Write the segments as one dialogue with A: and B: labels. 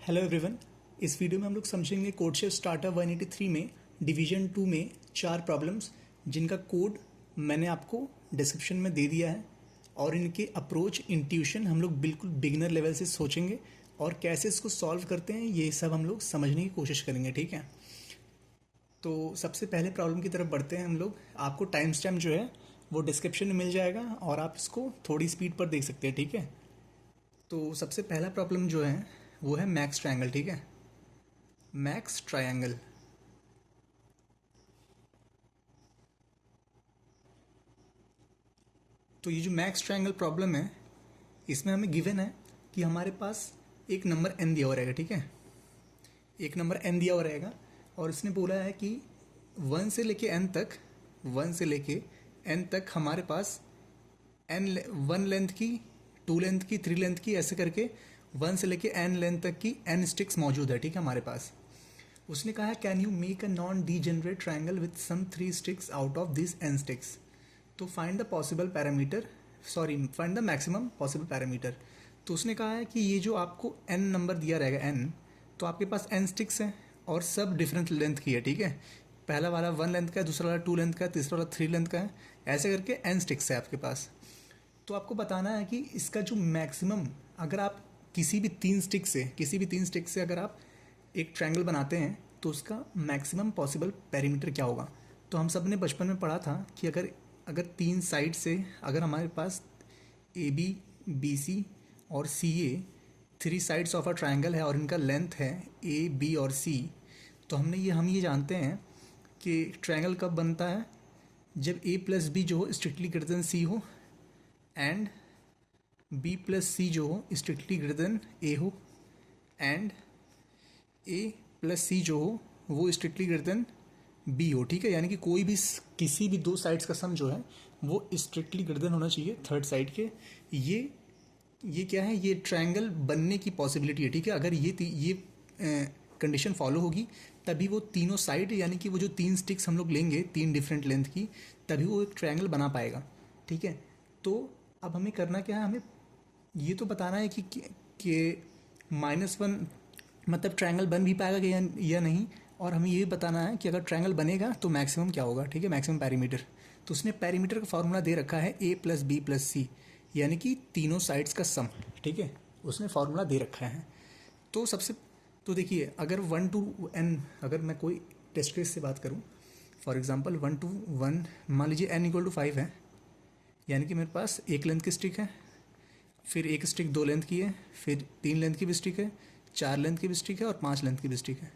A: Hello everyone. इस video में हम लोग समझेंगे कोडशेफ स्टार्टर 183 में डिवीजन 2 में 4 प्रॉब्लम्स जिनका कोड मैंने आपको डिस्क्रिप्शन में दे दिया है और इनके अप्रोच इंट्यूशन हम लोग बिल्कुल बिगिनर लेवल से सोचेंगे और कैसे इसको सॉल्व करते हैं ये सब हम लोग समझने की कोशिश करेंगे। ठीक है, तो सबसे पहले प्रॉब्लम की तरफ बढ़ते हैं हम लोग। आपको टाइम स्टैम्प जो है वो डिस्क्रिप्शन में मिल जाएगा और आप इसको थोड़ी स्पीड पर देख सकते हैं। ठीक है, तो सबसे पहला प्रॉब्लम जो है वो है मैक्स ट्रायंगल। ठीक है, मैक्स ट्रायंगल। तो ये जो मैक्स ट्रायंगल प्रॉब्लम है इसमें हमें गिवन है कि हमारे पास एक नंबर n दिया हुआ रहेगा। ठीक है, एक नंबर n दिया हुआ रहेगा और इसने बोला है कि 1 से लेके n तक, 1 से लेके n तक हमारे पास n 1 लेंथ की, 2 लेंथ की, 3 लेंथ की, ऐसे करके 1 से लेके n लेंथ तक की n स्टिक्स मौजूद है। ठीक है, हमारे पास उसने कहा है can you make a non degenerate triangle with some 3 sticks out of this n sticks. तो find the possible parameter, find the maximum possible parameter. तो उसने कहा है कि ये जो आपको n नंबर दिया रहेगा n, तो आपके पास n स्टिक्स हैं और सब डिफरेंट लेंथ की है। ठीक है, पहला वाला 1 लेंथ का है, दूसरा वाला 2 लेंथ का है, तीसरा वाला 3 लेंथ का है, ऐसे करके n स्टिक्स है आपके पास। तो आपको बताना है कि इसका जो मैक्सिमम, अगर आप किसी भी 3 स्टिक से अगर आप एक ट्रायंगल बनाते हैं तो उसका मैक्सिमम पॉसिबल पेरीमीटर क्या होगा। तो हम सब ने बचपन में पढ़ा था कि अगर 3 साइड से अगर हमारे पास ए बी, बी सी और सी ए 3 साइड्स ऑफ अ ट्रायंगल है और इनका लेंथ है ए बी और सी, तो हम ये जानते हैं कि ट्रायंगल कब बनता है, जब ए प्लस बी जो हो स्ट्रिक्टली ग्रेटर देन सी हो एंड बी प्लस सी जो हो स्ट्रिक्टली ग्रेटर देन ए हो एंड ए प्लस सी जो हो वो स्ट्रिक्टली ग्रेटर देन बी हो। ठीक है, यानी कि कोई भी किसी भी 2 साइड्स का सम जो है वो स्ट्रिक्टली ग्रेटर देन होना चाहिए थर्ड साइड के। ये क्या है, ये ट्रायंगल बनने की पॉसिबिलिटी है। ठीक है, अगर ये कंडीशन फॉलो होगी तभी वो तीनों साइड, यानी कि वो जो 3 स्टिक्स हम लोग लेंगे 3 डिफरेंट लेंथ की, तभी वो एक ट्रायंगल बना पाएगा। ठीक है, तो अब हमें करना क्या है, हमें ये तो बताना है कि -1 मतलब ट्रायंगल बन भी पाएगा कि या नहीं, और हमें ये भी बताना है कि अगर ट्रायंगल बनेगा तो मैक्सिमम क्या होगा। ठीक है, मैक्सिमम पैरीमीटर। तो उसने पैरीमीटर का फॉर्मूला दे रखा है a प्लस बी प्लस सी, यानी कि तीनों साइड्स का सम। ठीक है, उसने फॉर्मूला दे रखा है। तो तो देखिए, अगर 1 to n, अगर मैं कोई टेस्ट केस से बात करूँ, फॉर एग्जांपल 1 to 1, मान लीजिए n = 5 है, यानी कि मेरे पास एक लेंथ की स्टिक है, फिर एक स्टिक 2 लेंथ की है, फिर 3 लेंथ की भी स्टिक है, 4 लेंथ की भी स्टिक है और 5 लेंथ की भी स्टिक है।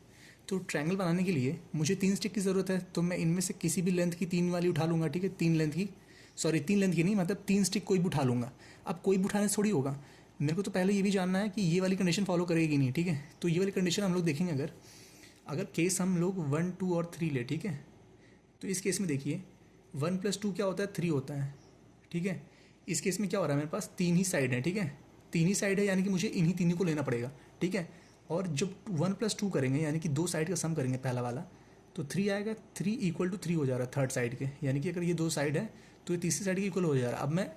A: तो ट्रायंगल बनाने के लिए मुझे 3 स्टिक की ज़रूरत है, तो मैं इनमें से किसी भी लेंथ की 3 वाली उठा लूँगा। ठीक है, 3 लेंथ की, सॉरी 3 लेंथ की नहीं, मतलब 3 स्टिक कोई भी उठा लूँगा। अब कोई भी उठाने से थोड़ी होगा, मेरे को तो पहले ये भी जानना है कि ये वाली कंडीशन फॉलो करेगी नहीं। ठीक है, तो ये वाली कंडीशन हम लोग देखेंगे। अगर केस हम लोग 1, 2 और 3 ले, ठीक है, तो इस केस में देखिए 1 + 2 क्या होता है, 3 होता है। ठीक है, इस केस में क्या हो रहा है, मेरे पास 3 ही साइड है। ठीक है, 3 ही साइड है, यानी कि मुझे इन्हीं तीनों को लेना पड़ेगा। ठीक है, और जब 1 + 2 करेंगे, यानी कि 2 साइड का सम करेंगे पहला वाला, तो 3 आएगा। 3 = 3 हो जा रहा है थर्ड साइड के, यानी कि अगर ये 2 साइड है तो ये तीसरी साइड के इक्वल हो जा रहा है। अब मैं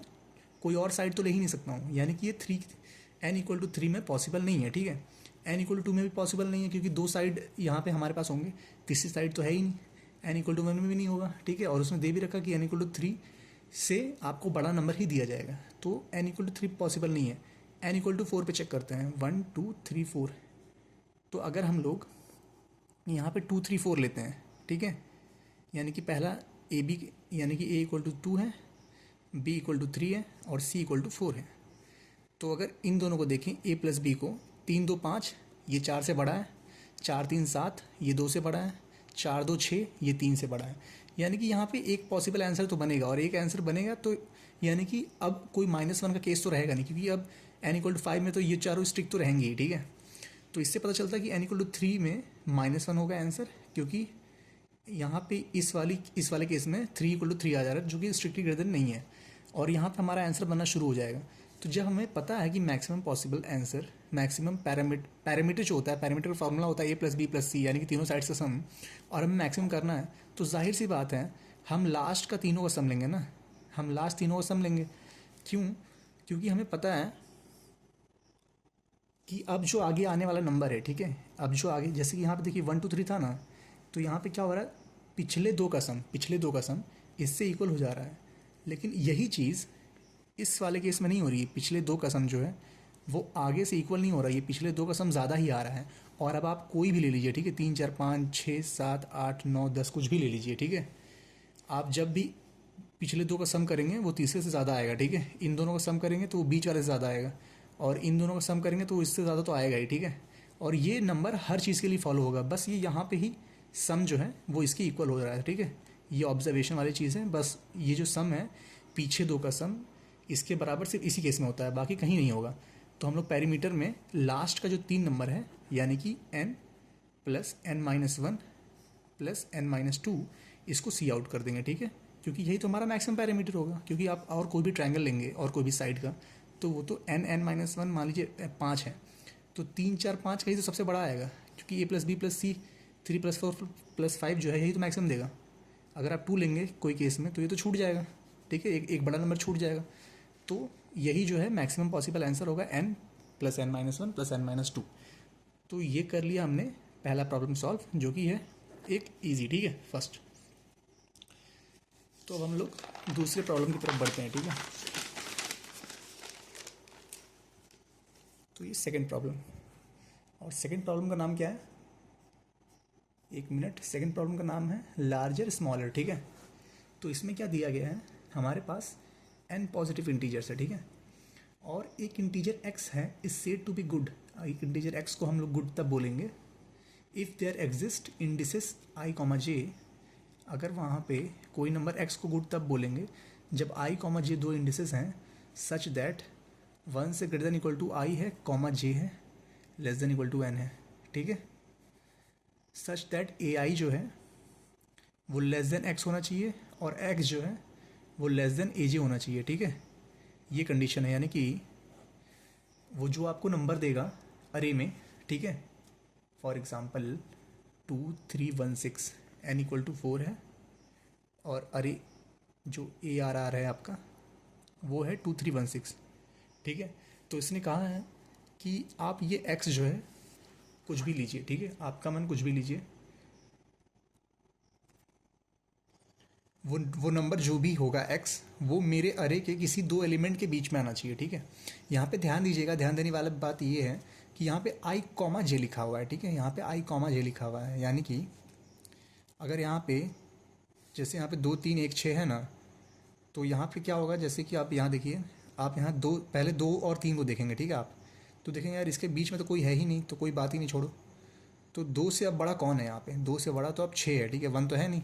A: कोई और साइड तो ले ही नहीं सकता हूँ, यानी कि ये n = 3 में पॉसिबल नहीं है। ठीक है, n = 2 में भी पॉसिबल नहीं है क्योंकि 2 साइड यहाँ पे हमारे पास होंगे, तीसरी साइड तो है ही नहीं, n = 1 में भी नहीं होगा। ठीक है, और उसमें दे भी रखा कि n = 3 से आपको बड़ा नंबर ही दिया जाएगा, तो n = 3 पॉसिबल नहीं है। n = 4 पे चेक करते हैं, 1 2 3 4। तो अगर हम लोग यहाँ पे 2 3 4 लेते हैं, ठीक है, यानी कि पहला ए बी, यानी कि a = 2 है, b = 3 है और c = 4 है। तो अगर इन दोनों को देखें, a + b को, 3 2 5, ये 4 से बड़ा है, 4 3 7, ये 2 से बड़ा है, 4 2 6, ये 3 से बड़ा है। यानी कि यहाँ पे एक पॉसिबल आंसर तो बनेगा, और एक आंसर बनेगा तो यानी कि अब कोई -1 का केस तो रहेगा नहीं, क्योंकि अब n = 5 में तो ये चारों स्टिक तो रहेंगे ही। ठीक है, तो इससे पता चलता है कि n = 3 में -1 होगा आंसर, क्योंकि यहाँ पे इस वाले केस में 3 = 3 आ जा रहा है, जो कि स्ट्रिक्टली ग्रेटर देन नहीं है, और यहाँ पे हमारा आंसर बनना शुरू हो जाएगा। तो जब हमें पता है कि maximum possible answer, maximum parameter जो होता है, पैरामीटर का फॉर्मूला होता है a + b + c, यानी कि तीनों साइड्स का सम, और हमें मैक्सिमम करना है, तो जाहिर सी बात है हम लास्ट का तीनों का सम लेंगे ना, हम लास्ट तीनों का सम लेंगे। क्यों? क्योंकि हमें पता है कि अब जो आगे आने वाला नंबर है, ठीक है, अब जो आगे जैसे कि यहाँ पे देखिए 1 2 3 था ना, तो यहाँ पे क्या हो रहा है, पिछले दो का सम इससे इक्वल हो जा रहा है। लेकिन यही चीज़ इस वाले केस में नहीं हो रही है। पिछले दो का सम जो है वो आगे से इक्वल नहीं हो रहा है, ये पिछले दो का सम ज़्यादा ही आ रहा है। और अब आप कोई भी ले लीजिए, ठीक है, 3 4 5 6 7 8 9 10 कुछ भी ले लीजिए, ठीक है। आप जब भी पिछले दो का सम करेंगे वो तीसरे से ज़्यादा आएगा, ठीक है। इन दोनों का सम करेंगे तो वो बीच वाले से ज़्यादा आएगा, और इन दोनों का सम करेंगे तो इससे ज़्यादा तो आएगा ही, ठीक है। और ये नंबर हर चीज़ के लिए फॉलो होगा, बस ये यहाँ पे ही सम जो है वो इसकी इक्वल हो रहा है, ठीक है। ये ऑब्जर्वेशन वाली चीज़ है, बस ये जो सम है पीछे दो का सम इसके बराबर सिर्फ इसी केस में होता है, बाकी कहीं नहीं होगा। तो हम लोग पैरीमीटर में लास्ट का जो 3 नंबर है, यानी कि n plus n-1 plus n-2, इसको सी आउट कर देंगे, ठीक है। क्योंकि यही तो हमारा मैक्सिमम पैरामीटर होगा, क्योंकि आप और कोई भी ट्रायंगल लेंगे और कोई भी साइड का, तो वो तो n-1 मान लीजिए 5 है, तो 3 4 5 का ही तो सबसे बड़ा आएगा, क्योंकि a plus B plus C 3 + 4 + 5 जो है यही तो मैक्सिमम देगा। अगर आप 2 लेंगे कोई केस में तो ये तो छूट जाएगा, ठीक है, एक बड़ा नंबर छूट जाएगा। तो यही जो है मैक्सिमम पॉसिबल आंसर होगा n plus n-1 plus n-2। तो ये कर लिया हमने पहला प्रॉब्लम सॉल्व, जो कि है एक इजी, ठीक है, फर्स्ट। तो अब हम लोग दूसरे प्रॉब्लम की तरफ बढ़ते हैं, ठीक है। तो ये सेकंड प्रॉब्लम, और सेकंड प्रॉब्लम का नाम क्या है, एक मिनट, सेकंड प्रॉब्लम का नाम है लार्जर स्मॉलर, ठीक है। तो इसमें क्या दिया गया है, हमारे पास n पॉजिटिव इंटीजर्स है, ठीक है, और एक इंटीजर x है is said to be good. एक इंटीजर x को हम लोग गुड तब बोलेंगे if there exist indices i, j। अगर वहाँ पे कोई नंबर x को गुड तब बोलेंगे जब i, j दो इंडिसेस हैं, सच दैट 1 से greater than equal to i है, j है, less than equal to n है, ठीक है। सच दैट ai जो है वो लेस देन x होना चाहिए, और x जो है वो लेस देन aj होना चाहिए, ठीक है। ये कंडीशन है, यानी कि वो जो आपको नंबर देगा अरे में, ठीक है, for example 2 3 1 6 n equal to 4 है, और अरे जो ARR है आपका वो है 2 3 1 6, ठीक है। तो इसने कहा है कि आप ये x जो है कुछ भी लीजिए, ठीक है, आपका मन कुछ भी लीजिए, वो नंबर जो भी होगा x, वो मेरे अरे के किसी दो एलिमेंट के बीच में आना चाहिए, ठीक है। यहाँ पे ध्यान दीजिएगा, ध्यान देने वाली बात ये है कि यहाँ पे i, j लिखा हुआ है, ठीक है, यहाँ पे i, j लिखा हुआ है, यानी कि अगर यहाँ पे जैसे यहाँ पे 2 3 1 6 है ना, तो यहाँ पे क्या होगा, जैसे कि आप यहाँ देखिए, आप यहाँ दो, पहले 2 और 3 को देखेंगे, ठीक है, आप तो देखेंगे यार इसके बीच में तो कोई है ही नहीं, तो कोई बात ही नहीं, छोड़ो। तो 2 से अब बड़ा कौन है यहाँ पे, 2 से बड़ा तो अब 6 है, ठीक है, 1 तो है नहीं,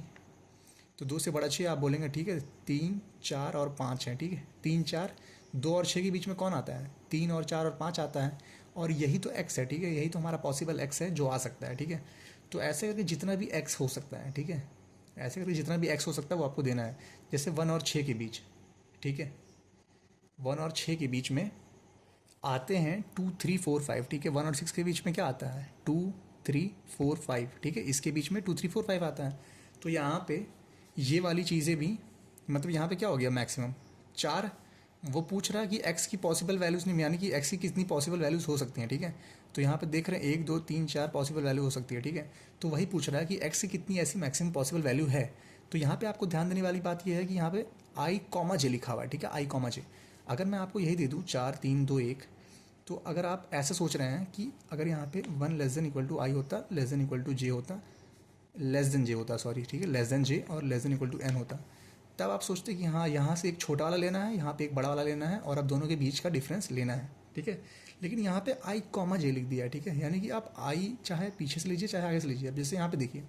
A: तो 2 से बड़ा 6 आप बोलेंगे, ठीक है, 3 4 और 5 है, ठीक है, 3 4, 2 और 6 के बीच में कौन आता है, 3 और 4 और 5 आता है, और यही तो x है, ठीक है, यही तो हमारा पॉसिबल x है जो आ सकता है, ठीक है। तो ऐसे करके जितना भी x हो सकता है, ठीक है, ऐसे करके जितना भी x हो सकता है वो आपको देना है। जैसे 1 और 6 के बीच, ठीक है, 1 और 6 के बीच में आते हैं 2 3 4 5, ठीक है। 1 और 6 के बीच में क्या आता है, 2 3 4 5, ठीक है, इसके बीच में 2 3 4 5 आता है। तो यहाँ पे ये वाली चीज़ें भी, मतलब यहाँ पे क्या हो गया, मैक्सिमम 4। वो पूछ रहा है कि x की पॉसिबल वैल्यूज़ नहीं, यानी कि x की कितनी पॉसिबल वैल्यूज़ हो सकती हैं, ठीक है। तो यहाँ पे देख रहे हैं 1 2 3 4 पॉसिबल वैल्यू हो सकती है, ठीक है। तो वही पूछ रहा है कि x की कितनी ऐसी मैक्सिमम पॉसिबल वैल्यू है। तो यहाँ पे आपको ध्यान देने वाली बात यह है कि यहाँ पे i, j लिखा हुआ है, ठीक है, i, j। अगर मैं आपको यही दे दूँ 4 3 2 1, तो अगर आप ऐसे सोच रहे हैं कि अगर यहाँ पे 1 लेस देन इक्वल टू आई होता, लेस देन इक्वल टू जे होता, लेस देन जे होता, सॉरी, ठीक है, लेस देन जे और less than equal to N होता, तब आप सोचते कि हाँ यहाँ से एक छोटा वाला लेना है, यहाँ पे एक बड़ा वाला लेना है, और अब दोनों के बीच का डिफरेंस लेना है, ठीक है। लेकिन यहाँ पे आई, जे लिख दिया है, ठीक है, यानी कि आप आई चाहे पीछे से लीजिए चाहे आगे से लीजिए। अब जैसे यहाँ पे देखिए,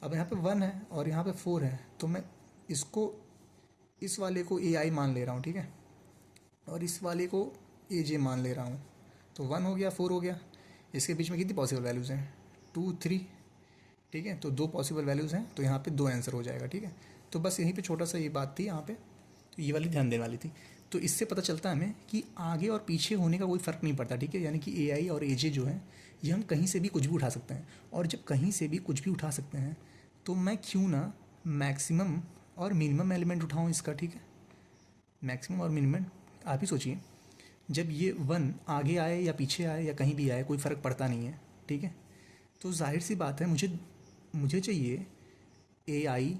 A: अब यहाँ पे 1 है और यहाँ पे 4 है, तो मैं इसको, इस वाले को ए आई मान ले रहा हूँ, ठीक है, और इस वाले को ए जे मान ले रहा हूँ। तो 1 हो गया, 4 हो गया, इसके बीच में कितनी पॉसिबल वैल्यूज़ हैं, 2 3, ठीक है। तो 2 पॉसिबल वैल्यूज़ हैं, तो यहाँ पे 2 आंसर हो जाएगा, ठीक है। तो बस यहीं पे छोटा सा ये बात थी यहाँ पे, तो ये वाली ध्यान देने वाली थी। तो इससे पता चलता है हमें कि आगे और पीछे होने का कोई फ़र्क नहीं पड़ता, ठीक है, यानी कि ए आई और ए जे जो है ये हम कहीं से भी कुछ भी उठा सकते हैं, और जब कहीं से भी कुछ भी उठा सकते हैं तो मैं क्यों ना मैक्सिमम और मिनिमम एलिमेंट उठाऊँ इसका, ठीक है, मैक्सिमम और मिनिमम। आप ही सोचिए, जब ये 1 आगे आए या पीछे आए या कहीं भी आए कोई फ़र्क पड़ता नहीं है, ठीक है। तो जाहिर सी बात है मुझे चाहिए ए आई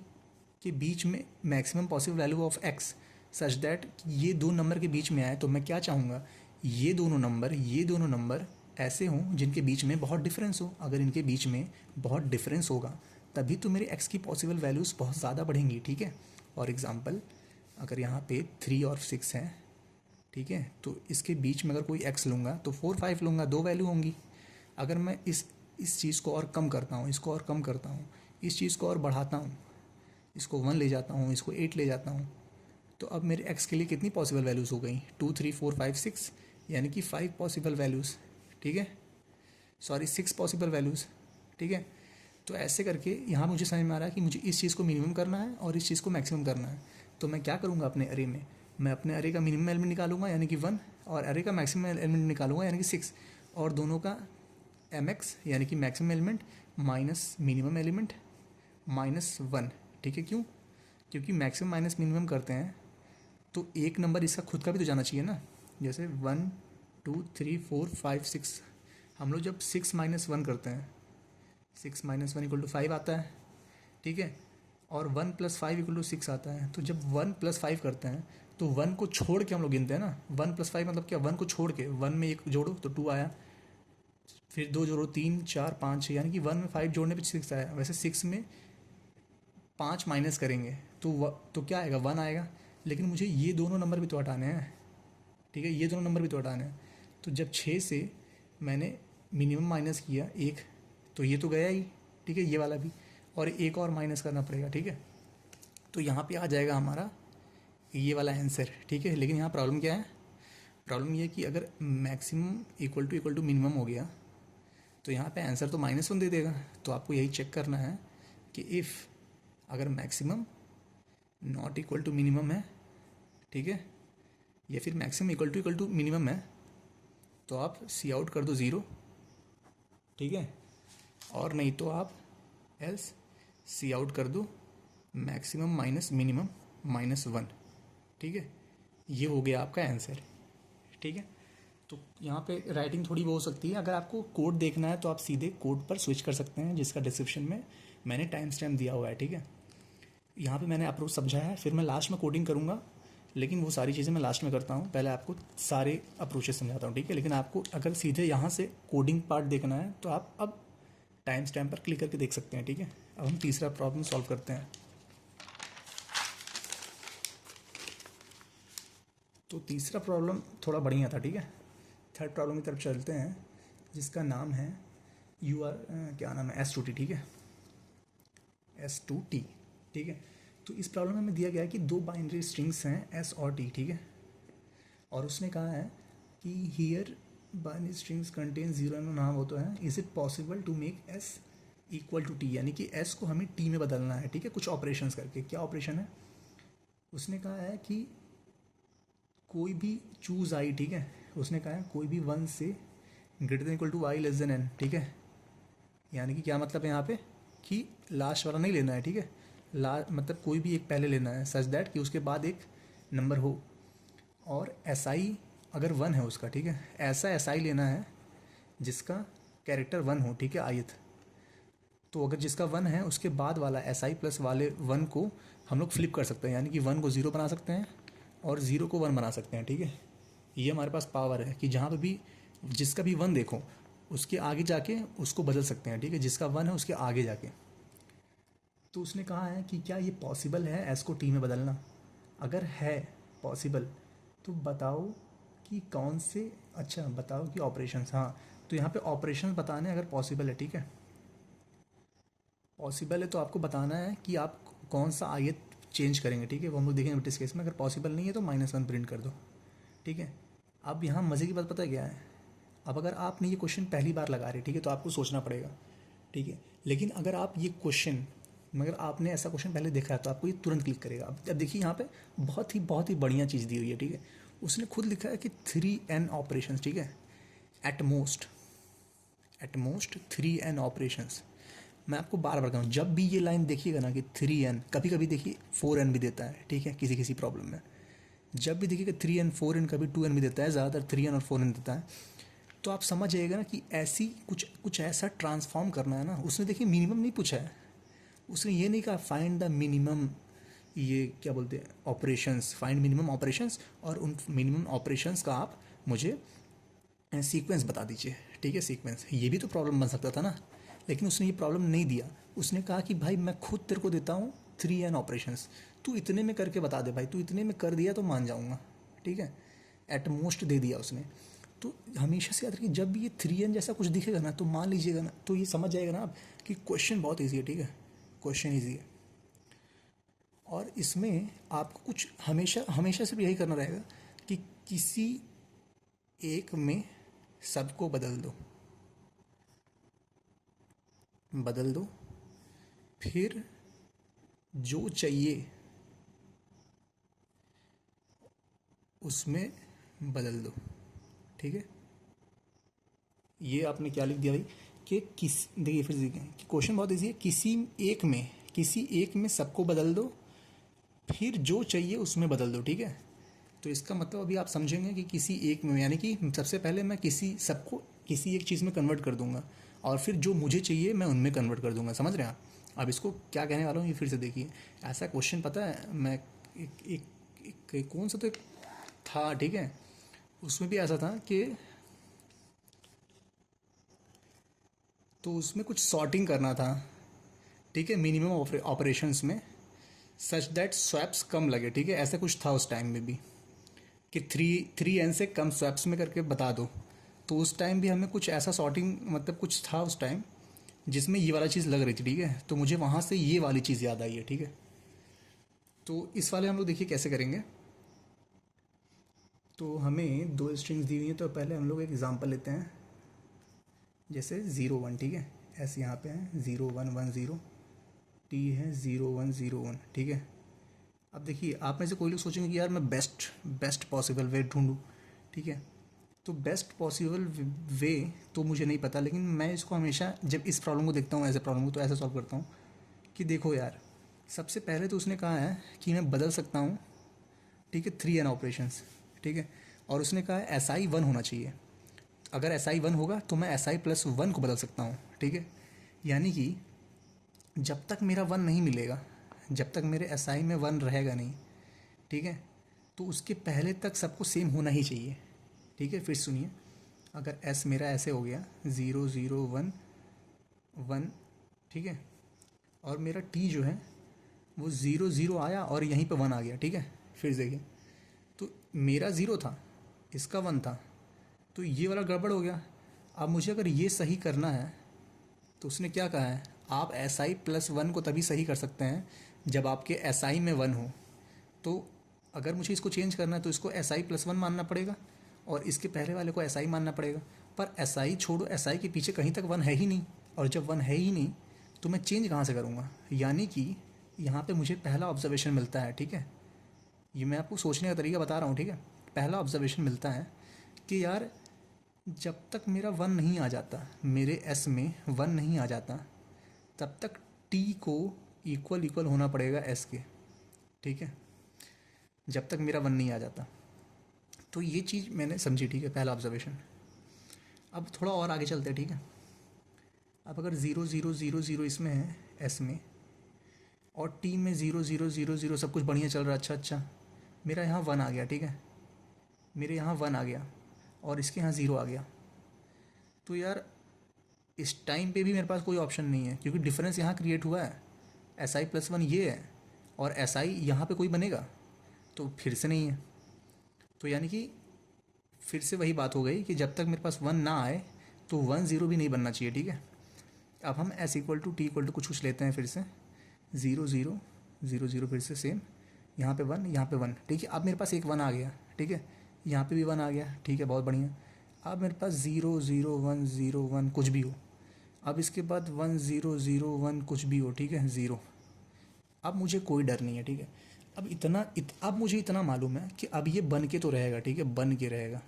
A: के बीच में maximum possible value of x such that ये दो नंबर के बीच में आए। तो मैं क्या चाहूँगा, ये दोनों नंबर ऐसे हों जिनके बीच में बहुत डिफरेंस हो। अगर इनके बीच में बहुत डिफरेंस होगा तभी तो मेरे एक्स की पॉसिबल वैल्यूज़ बहुत ज़्यादा बढ़ेंगी, ठीक है। और एग्जांपल, अगर यहाँ पे 3 और 6 हैं, ठीक है, तो इसके बीच में अगर कोई एक्स लूँगा तो 4 5 लूँगा, 2 वैल्यू होंगी। अगर मैं इस चीज़ को और कम करता हूँ, इसको और कम करता हूँ, इस चीज़ को और बढ़ाता हूँ, इसको 1 ले जाता हूँ, इसको 8 ले जाता हूँ, तो अब मेरे एक्स के लिए कितनी पॉसिबल वैल्यूज़ हो गई, 2 3 4 5 6, यानी कि 5 पॉसिबल वैल्यूज़, ठीक है, सॉरी 6 पॉसिबल वैल्यूज़, ठीक है। तो ऐसे करके यहाँ मुझे समझ में आ रहा है कि मुझे इस चीज़ को मिनिमम करना है और इस चीज़ को मैक्सिमम करना है। तो मैं क्या करूँगा अपने अरे में, मैं अपने अरे का मिनिमम एलिमेंट निकालूंगा यानी कि 1, और अरे का मैक्सिमम एलिमेंट निकालूंगा यानी कि 6, और दोनों का mx यानी कि maximum element minus minimum element -1, ठीक है। क्यों? क्योंकि मैक्सिमम माइनस मिनिमम करते हैं तो एक नंबर इसका खुद का भी तो जाना चाहिए ना। जैसे 1 2 3 4 5 6, हम लोग जब 6 - 1 करते हैं, 6 - 1 = 5 आता है, ठीक है, और 1 + 5 = 6 आता है। तो जब 1 + 5 करते हैं तो 1 को छोड़ के हम लोग गिनते हैं ना। 1 + 5 मतलब क्या, 1 को छोड़ के 1 में 1 जोड़ो तो 2 आया, फिर 2 जोड़ो 3 4 5 6, यानी कि 1 में 5 जोड़ने पे 6 आया। वैसे 6 में 5 माइनस करेंगे तो क्या आएगा, 1 आएगा। लेकिन मुझे ये दोनों नंबर भी तो हटाने हैं, ठीक है, ये दोनों नंबर भी तो हटाने हैं। तो जब 6 से मैंने मिनिमम माइनस किया 1, तो ये तो गया ही, ठीक है, ये वाला भी, और एक और माइनस करना पड़ेगा, ठीक है। तो यहाँ पे आ जाएगा हमारा ये वाला आंसर, ठीक है। लेकिन यहाँ प्रॉब्लम क्या है, प्रॉब्लम ये है कि अगर मैक्सिमम इक्वल टू मिनिमम हो गया तो यहाँ पे आंसर तो -1 दे देगा। तो आपको यही चेक करना है कि इफ़ अगर maximum not equal to minimum है, ठीक है, या फिर मैक्सिमम इक्वल टू मिनिमम है, तो आप सी आउट कर दो 0, ठीक है, और नहीं तो आप एल्स सी आउट कर दो मैक्सिमम माइनस मिनिमम -1, ठीक है। ये हो गया आपका आंसर, ठीक है। तो यहाँ पे राइटिंग थोड़ी वो हो सकती है। अगर आपको कोड देखना है तो आप सीधे कोड पर स्विच कर सकते हैं, जिसका डिस्क्रिप्शन में मैंने टाइम स्टैम्प दिया हुआ है, ठीक है। यहाँ पे मैंने अप्रोच समझा है, फिर मैं लास्ट में कोडिंग करूँगा, लेकिन वो सारी चीज़ें मैं लास्ट में करता हूँ। पहले आपको सारे अप्रोचेस समझाता हूँ, ठीक है। लेकिन आपको अगर सीधे यहाँ से कोडिंग पार्ट देखना है तो आप अब टाइम स्टैम्प पर क्लिक करके देख सकते हैं, ठीक है। अब हम तीसरा प्रॉब्लम सॉल्व करते हैं। तो तीसरा प्रॉब्लम थोड़ा बढ़िया था, ठीक है। थर्ड प्रॉब्लम की तरफ चलते हैं, जिसका नाम है क्या नाम है, S2T, ठीक है, S2T, ठीक है। तो इस प्रॉब्लम में हमें दिया गया है कि 2 बाइनरी स्ट्रिंग्स हैं S और T, ठीक है, और उसने कहा है कि here binary strings contain 0 and नाम हो तो है, is it possible to make S equal to T, यानी कि S को हमें T में बदलना है, ठीक है, कुछ ऑपरेशंस करके। क्या ऑपरेशन है, उसने कहा है कि कोई भी चूज़ आई, ठीक है, उसने कहा है कोई भी 1 से greater than equal to i less than n, ठीक है। यानी कि क्या मतलब है यहाँ पे कि लास्ट वाला नहीं लेना है, ठीक है, मतलब कोई भी एक पहले लेना है सच दैट कि उसके बाद एक नंबर हो, और SI अगर 1 है उसका, ठीक है, ऐसा SI लेना है जिसका कैरेक्टर 1 हो, ठीक है, आयत। तो अगर जिसका 1 है उसके बाद वाला SI प्लस वाले 1 को हम लोग फ्लिप कर सकते हैं, यानी कि 1 को 0 बना सकते हैं और 0 को 1 बना सकते हैं, ठीक है। ये हमारे पास पावर है कि जहाँ पे भी जिसका भी 1 देखो उसके आगे जाके उसको बदल सकते हैं, ठीक है, जिसका 1 है उसके आगे जाके। तो उसने कहा है कि क्या ये पॉसिबल है S को T में बदलना। अगर है पॉसिबल तो बताओ कि कौन से, अच्छा बताओ कि ऑपरेशंस, हाँ, तो यहाँ पे ऑपरेशंस बताने अगर पॉसिबल है, ठीक है, पॉसिबल है तो आपको बताना है कि आप कौन सा आयत चेंज करेंगे, ठीक है, वो हम लोग देखेंगे इस केस में। अगर पॉसिबल नहीं है तो -1 प्रिंट कर दो, ठीक है। अब यहाँ मज़े की बात पता है क्या है, अब अगर आपने ये क्वेश्चन पहली बार लगा रहे, ठीक है, तो आपको सोचना पड़ेगा, ठीक है। लेकिन अगर आप ये क्वेश्चन, मगर आपने ऐसा क्वेश्चन पहले देखा है तो आपको ये तुरंत क्लिक करेगा। अब देखिए यहाँ पे बहुत ही बढ़िया चीज़ दी हुई है, ठीक है। उसने खुद लिखा है कि 3n ऑपरेशंस, ठीक है, एट मोस्ट 3n ऑपरेशंस। मैं आपको बार बार कहूँ, जब भी ये लाइन देखिएगा ना कि 3n, कभी कभी देखिए 4n भी देता है, ठीक है, किसी किसी प्रॉब्लम में, जब भी देखिएगा 3n 4n कभी 2n भी देता है, ज़्यादातर 3n और 4n देता है, तो आप समझ जाइएगा ना कि ऐसी कुछ कुछ ऐसा ट्रांसफॉर्म करना है ना। उसने देखिए मिनिमम नहीं पूछा है, उसने ये नहीं कहा फाइंड द मिनिमम, ये क्या बोलते हैं, ऑपरेशंस, फाइंड मिनिमम ऑपरेशंस, और उन मिनिमम ऑपरेशंस का आप मुझे सीक्वेंस बता दीजिए, ठीक है, सीक्वेंस। ये भी तो प्रॉब्लम बन सकता था ना, लेकिन उसने ये प्रॉब्लम नहीं दिया। उसने कहा कि भाई मैं खुद तेरे को देता हूँ 3n ऑपरेशंस, तू इतने में करके बता दे भाई, तू इतने में कर दिया तो मान जाऊँगा, ठीक है, एट मोस्ट दे दिया उसने। तो हमेशा से याद रखिए, जब भी ये 3n जैसा कुछ दिखेगा ना तो मान लीजिएगा ना, तो ये समझ जाएगा ना आप कि क्वेश्चन बहुत ईजी है, ठीक है, क्वेश्चन ईजी है। और इसमें आपको कुछ हमेशा हमेशा सिर्फ यही करना रहेगा कि किसी एक में सबको बदल दो, बदल दो, फिर जो चाहिए उसमें बदल दो, ठीक है। ये आपने क्या लिख दिया भाई कि किस, देखिए फिर देखिए कि क्वेश्चन बहुत इजी है, किसी एक में सबको बदल दो, फिर जो चाहिए उसमें बदल दो, ठीक है। तो इसका मतलब अभी आप समझेंगे कि किसी एक में, यानी कि सबसे पहले मैं किसी सबको किसी एक चीज़ में कन्वर्ट कर दूंगा, और फिर जो मुझे चाहिए मैं उनमें कन्वर्ट कर दूंगा, समझ रहे हैं आप। अब इसको क्या कहने वाला हूँ ये फिर से देखिए। ऐसा क्वेश्चन पता है, मैं एक कौन सा तो एक था, ठीक है, उसमें भी ऐसा था कि, तो उसमें कुछ सॉर्टिंग करना था, ठीक है, मिनिमम ऑपरेशंस में, सच दैट स्वैप्स कम लगे, ठीक है, ऐसा कुछ था उस टाइम में भी कि 3n से कम स्वैप्स में करके बता दो। तो उस टाइम भी हमें कुछ ऐसा सॉर्टिंग, मतलब कुछ था उस टाइम जिसमें ये वाला चीज़ लग रही थी, ठीक है। तो मुझे वहाँ से ये वाली चीज़ याद आई है, ठीक है। तो इस वाले हम लोग देखिए कैसे करेंगे। तो हमें दो स्ट्रिंग्स दी हुई हैं, तो पहले हम लोग एक एग्जांपल लेते हैं, जैसे 0 1, ठीक है, ऐसे यहाँ पे है 0 1 1 0, टी है 0 1 0 1, ठीक है। अब देखिए आप में से कोई लोग सोचेंगे कि यार मैं बेस्ट बेस्ट पॉसिबल वे ढूंढूं, ठीक है। तो बेस्ट पॉसिबल वे तो मुझे नहीं पता, लेकिन मैं इसको हमेशा जब इस प्रॉब्लम को देखता हूँ, ऐसे प्रॉब्लम को, तो ऐसे सॉल्व करता हूँ कि देखो यार, सबसे पहले तो उसने कहा है कि मैं बदल सकता हूँ, ठीक है, 3n ऑपरेशंस, ठीक है। और उसने कहा है एस आई 1 होना चाहिए, अगर एस आई 1 होगा तो मैं एस आई प्लस 1 को बदल सकता हूँ, ठीक है। यानी कि जब तक मेरा 1 नहीं मिलेगा, जब तक मेरे एस आई में 1 रहेगा नहीं, ठीक है, तो उसके पहले तक सबको सेम होना ही चाहिए, ठीक है। फिर सुनिए, अगर एस मेरा ऐसे हो गया 0 0 1 1, ठीक है, और मेरा टी जो है वो 0 0 आया और यहीं पे 1 आ गया, ठीक है। फिर देखिए, तो मेरा 0 था, इसका 1 था, तो ये वाला गड़बड़ हो गया। अब मुझे अगर ये सही करना है, तो उसने क्या कहा है, आप एस आई प्लस 1 को तभी सही कर सकते हैं जब आपके एस आई में 1 हो। तो अगर मुझे इसको चेंज करना है तो इसको एस आई प्लस 1 मानना पड़ेगा, और इसके पहले वाले को एस आई मानना पड़ेगा। पर एस आई छोड़ो, एस आई के पीछे कहीं तक 1 है ही नहीं, और जब 1 है ही नहीं तो मैं चेंज कहाँ से करूँगा। यानी कि यहाँ पे मुझे पहला ऑब्जर्वेशन मिलता है, ठीक है, ये मैं आपको सोचने का तरीका बता रहा हूँ, ठीक है। पहला ऑब्जर्वेशन मिलता है कि यार जब तक मेरा 1 नहीं आ जाता, मेरे एस में 1 नहीं आ जाता, तब तक टी को इक्वल इक्वल होना पड़ेगा एस के, ठीक है, जब तक मेरा 1 नहीं आ जाता। तो ये चीज़ मैंने समझी, ठीक है, पहला ऑब्जर्वेशन। अब थोड़ा और आगे चलते हैं, ठीक है। अब अगर 0 0 0 0 इसमें है एस में, और टी में 0 0 0 0 सब कुछ बढ़िया चल रहा है, अच्छा अच्छा, मेरा यहाँ 1 आ गया, ठीक है, मेरे यहाँ 1 आ गया और इसके यहाँ 0 आ गया। तो यार इस टाइम पे भी मेरे पास कोई ऑप्शन नहीं है, क्योंकि डिफरेंस यहाँ क्रिएट हुआ है, एस आई प्लस 1 ये है, और एस आई यहाँ पर कोई बनेगा तो फिर से नहीं है। तो यानी कि फिर से वही बात हो गई कि जब तक मेरे पास 1 ना आए तो 1 0 भी नहीं बनना चाहिए, ठीक है। अब हम S equal to T equal to कुछ कुछ लेते हैं, फिर से 0 0 0 0, फिर से सेम, यहाँ पे 1, यहाँ पे 1, ठीक है। अब मेरे पास एक 1 आ गया, ठीक है, यहाँ पे भी 1 आ गया, ठीक है, बहुत बढ़िया। अब मेरे पास 0 0 1 0 1 कुछ भी हो, अब इसके बाद 1 0 0 1 कुछ भी हो, ठीक है, 0। अब मुझे कोई डर नहीं है, ठीक है। अब मुझे इतना मालूम है कि अब ये बन के तो रहेगा, ठीक है, बन के रहेगा।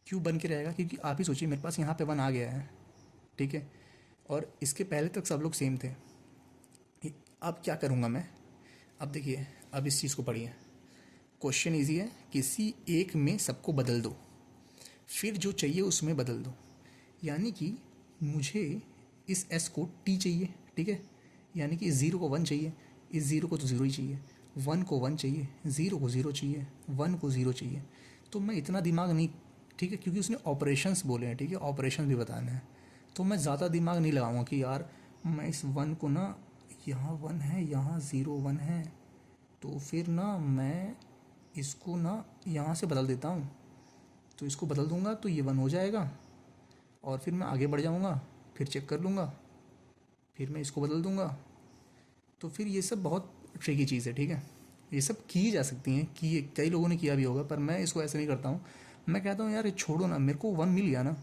A: क्यों बन के रहेगा, क्योंकि आप ही सोचिए मेरे पास यहाँ पे 1 आ गया है, ठीक है, और इसके पहले तक सब लोग सेम थे। अब क्या करूँगा मैं, अब देखिए, अब इस चीज़ को पढ़िए, क्वेश्चन ईजी है, किसी एक में सबको बदल दो, फिर जो चाहिए उसमें बदल दो। यानी कि मुझे इस एस को टी चाहिए, ठीक है, यानी कि इस ज़ीरो को वन चाहिए, इस ज़ीरो को तो ज़ीरो ही चाहिए, वन को वन चाहिए, ज़ीरो को ज़ीरो चाहिए, वन को ज़ीरो चाहिए। तो मैं इतना दिमाग नहीं, ठीक है, क्योंकि उसने ऑपरेशंस बोले हैं, ठीक है, ऑपरेशन भी बताने हैं, तो मैं ज़्यादा दिमाग नहीं लगाऊंगा कि यार मैं इस वन को ना, यहाँ वन है, यहाँ ज़ीरो वन है, तो फिर ना मैं इसको ना यहाँ से बदल देता हूँ, तो इसको बदल दूंगा तो ये वन हो जाएगा, और फिर मैं आगे बढ़ जाऊँगा, फिर चेक कर लूँगा, फिर मैं इसको बदल दूँगा। तो फिर ये सब बहुत ट्रिकी चीज़ है, ठीक है, ये सब की जा सकती हैं, कि कई लोगों ने किया भी होगा, पर मैं इसको ऐसे नहीं करता हूँ। मैं कहता हूँ यार ये छोड़ो ना, मेरे को वन मिल गया ना,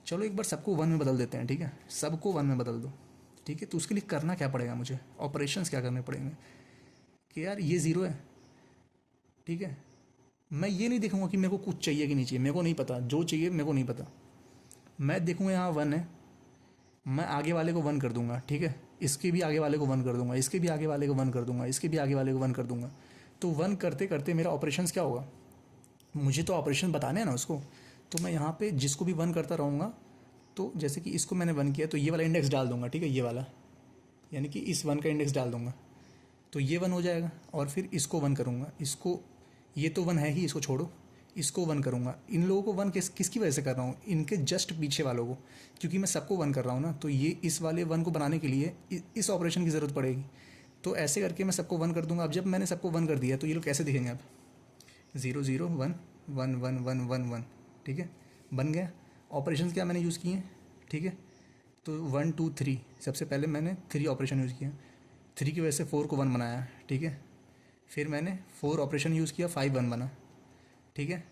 A: चलो एक बार सबको वन में बदल देते हैं, ठीक है, सबको वन में बदल दो, ठीक है। तो उसके लिए करना क्या पड़ेगा, मुझे ऑपरेशंस क्या करने पड़ेंगे कि यार ये ज़ीरो है, ठीक है, मैं ये नहीं देखूंगा कि मेरे को कुछ चाहिए कि नहीं चाहिए, मेरे को नहीं पता, जो चाहिए मेरे को नहीं पता, मैं देखूंगा यहाँ वन है, मैं आगे वाले को वन कर दूंगा, ठीक है, इसके भी आगे वाले को वन कर दूंगा, इसके भी आगे वाले को वन कर दूंगा, इसके भी आगे वाले को वन कर दूंगा। तो वन करते करते मेरा ऑपरेशंस क्या होगा, मुझे तो ऑपरेशन बताने हैं ना उसको, तो मैं यहाँ पे जिसको भी वन करता रहूँगा, तो जैसे कि इसको मैंने वन किया तो ये वाला इंडेक्स डाल दूंगा, ठीक है, ये वाला, यानी कि इस वन का इंडेक्स डाल दूंगा, तो ये वन हो जाएगा, और फिर इसको वन करूँगा, इसको, ये तो वन है ही, इसको छोड़ो, इसको वन करूँगा। इन लोगों को वन किसकी वजह से कर रहा हूँ, इनके जस्ट पीछे वालों को, क्योंकि मैं सबको वन कर रहा हूँ ना, तो ये इस वाले वन को बनाने के लिए इस ऑपरेशन की ज़रूरत पड़ेगी। तो ऐसे करके मैं सबको वन कर दूंगा। अब जब मैंने सबको वन कर दिया तो ये लोग कैसे दिखेंगे, अब 0 0 1 1 1 1 1 1, ठीक है, बन गया। ऑपरेशन क्या मैंने यूज़ किए हैं, ठीक है, तो 1 2 3, सबसे पहले मैंने 3 ऑपरेशन यूज़ किया, 3 की वजह से 4 को 1 बनाया, ठीक है, फिर मैंने 4 ऑपरेशन यूज़ किया, 5 1 बना, ठीक है,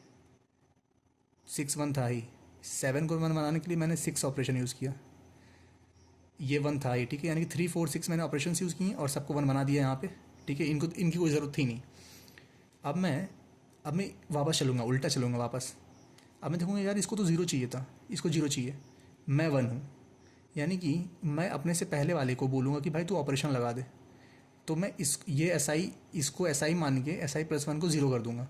A: 6 1 था ही, 7 को 1 बनाने के लिए मैंने 6 ऑपरेशन यूज़ किया, ये 1 था ही, ठीक है, यानी कि 3 4 6 मैंने ऑपरेशन यूज़ किए और सबको 1 बना दिया यहाँ पे, ठीक है, इनकी कोई ज़रूरत थी नहीं। अब मैं वापस चलूँगा, उल्टा चलूँगा वापस। अब मैं देखूँगा यार इसको तो ज़ीरो चाहिए था, इसको ज़ीरो चाहिए, मैं 1 हूँ, यानी कि मैं अपने से पहले वाले को बोलूँगा कि भाई तू ऑपरेशन लगा दे, तो मैं ये इसको एस आई मान के एस आई प्लस 1 को ज़ीरो कर दूँगा,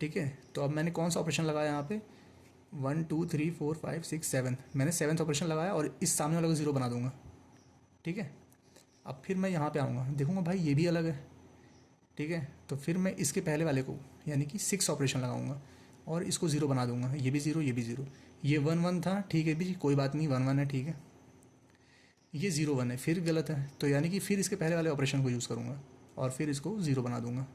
A: ठीक है। तो अब मैंने कौन सा ऑपरेशन लगाया यहाँ पे, 1 2 3 4 5 6 7, मैंने 7th ऑपरेशन लगाया और इस सामने वाले को ज़ीरो बना दूँगा, ठीक है। अब फिर मैं यहाँ पे आऊँगा, देखूँगा भाई ये भी अलग है, ठीक है, तो फिर मैं इसके पहले वाले को यानी कि 6 ऑपरेशन लगाऊंगा और इसको ज़ीरो बना दूंगा, ये भी ज़ीरो, ये भी ज़ीरो, ये 1 1 था, ठीक है भी, कोई बात नहीं, 1 1 है, ठीक है, ये 0 1 है, फिर गलत है, तो यानी कि फिर इसके पहले वाले ऑपरेशन को यूज़ करूँगा और फिर इसको ज़ीरो बना दूंगा,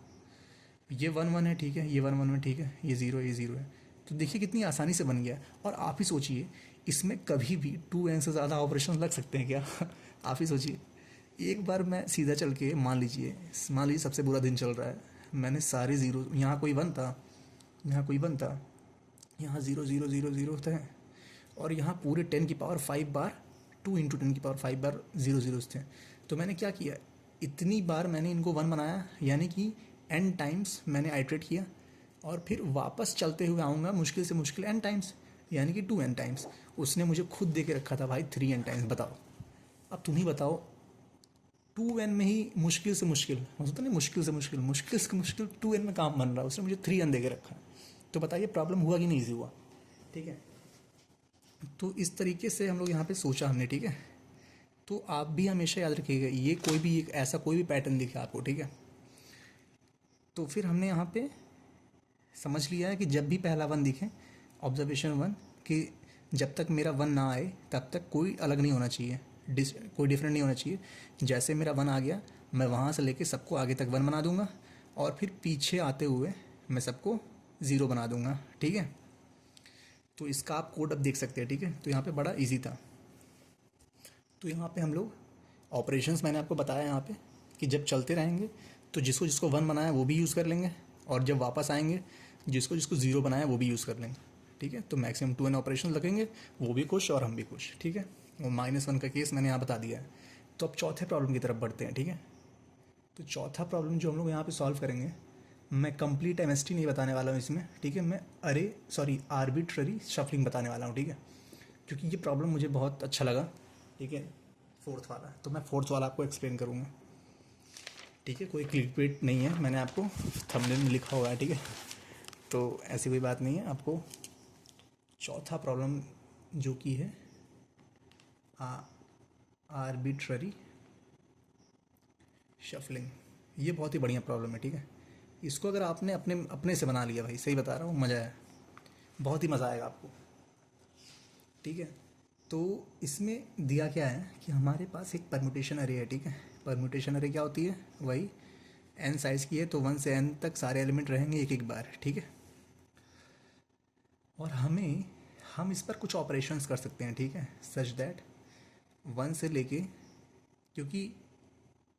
A: ये 1 1 है, ठीक है, ये 1 1 है, ठीक है, ये ज़ीरो है। तो देखिए कितनी आसानी से बन गया। और आप ही सोचिए इसमें कभी भी 2n से ज़्यादा ऑपरेशन लग सकते हैं क्या आप ही सोचिए। एक बार मैं सीधा चल के मान लीजिए सबसे बुरा दिन चल रहा है, मैंने सारे ज़ीरो, यहाँ कोई वन था, यहाँ कोई वन था, यहाँ 0 0 0 0 थे, और यहाँ पूरे 10 की पावर 5 बार 2 इंटू 10 की पावर 5 बार 0 ज़ीरोज़ थे। तो मैंने क्या किया, इतनी बार मैंने इनको वन बनाया, यानी कि n टाइम्स मैंने आइट्रेट किया, और फिर वापस चलते हुए आऊँगा मुश्किल से मुश्किल n टाइम्स, यानी कि 2n टाइम्स। उसने मुझे खुद दे के रखा था भाई 3n टाइम्स। बताओ, अब तुम ही बताओ, 2n में ही मुश्किल से मुश्किल, होता नहीं, मुश्किल से मुश्किल 2n में काम बन रहा है, उसने मुझे 3n दे के रखा। तो बताइए प्रॉब्लम हुआ कि नहीं हुआ, ठीक है। तो इस तरीके से हम लोग यहाँ पे सोचा हमने, ठीक है। तो आप भी हमेशा याद रखिएगा, ये कोई भी एक ऐसा कोई भी पैटर्न दिखे आपको, ठीक है, तो फिर हमने यहाँ पे समझ लिया है कि जब भी पहला वन दिखे, ऑब्जर्वेशन 1, कि जब तक मेरा वन ना आए तब तक कोई अलग नहीं होना चाहिए, कोई डिफरेंट नहीं होना चाहिए। जैसे मेरा वन आ गया, मैं वहाँ से लेके सबको आगे तक वन बना दूंगा, और फिर पीछे आते हुए मैं सबको ज़ीरो बना दूंगा, ठीक है। तो इसका आप कोड अब देख सकते हैं, ठीक है। तो यहाँ पे बड़ा इजी था। तो यहाँ पे हम लोग ऑपरेशंस मैंने आपको बताया यहाँ पे कि जब चलते रहेंगे तो जिसको जिसको वन बनाया वो भी यूज़ कर लेंगे, और जब वापस आएंगे जिसको जिसको ज़ीरो बनाया वो भी यूज़ कर लेंगे, ठीक है। तो मैक्सिमम 2n ऑपरेशन लगेंगे, वो भी खुश और हम भी खुश, ठीक है। वो -1 का केस मैंने यहाँ बता दिया है। तो अब चौथे प्रॉब्लम की तरफ बढ़ते हैं, ठीक है। तो चौथा प्रॉब्लम जो हम लोग यहाँ पे सॉल्व करेंगे, मैं कंप्लीट एमएसटी नहीं बताने वाला हूँ इसमें, ठीक है। मैं आर्बिट्ररी शफलिंग बताने वाला हूँ, ठीक है, क्योंकि ये प्रॉब्लम मुझे बहुत अच्छा लगा, ठीक है, फोर्थ वाला। तो मैं फोर्थ वाला आपको एक्सप्लेन करूँगा। ठीक है, कोई क्लिकबेट नहीं है, मैंने आपको थंबनेल में लिखा हुआ है, ठीक है। तो ऐसी कोई बात नहीं है। आपको चौथा प्रॉब्लम जो कि है आर्बिट्ररी शफलिंग, ये बहुत ही बढ़िया प्रॉब्लम है, ठीक है। इसको अगर आपने अपने अपने से बना लिया भाई, सही बता रहा हूँ, मज़ा है, बहुत ही मज़ा आएगा आपको, ठीक है। तो इसमें दिया क्या है कि हमारे पास एक परम्यूटेशन अरे है, ठीक है। परम्यूटेशन अरे क्या होती है, वही n साइज़ की है, तो 1 से n तक सारे एलिमेंट रहेंगे एक एक बार, ठीक है। और हम इस पर कुछ ऑपरेशंस कर सकते हैं, ठीक है, सच दैट 1 से लेके, क्योंकि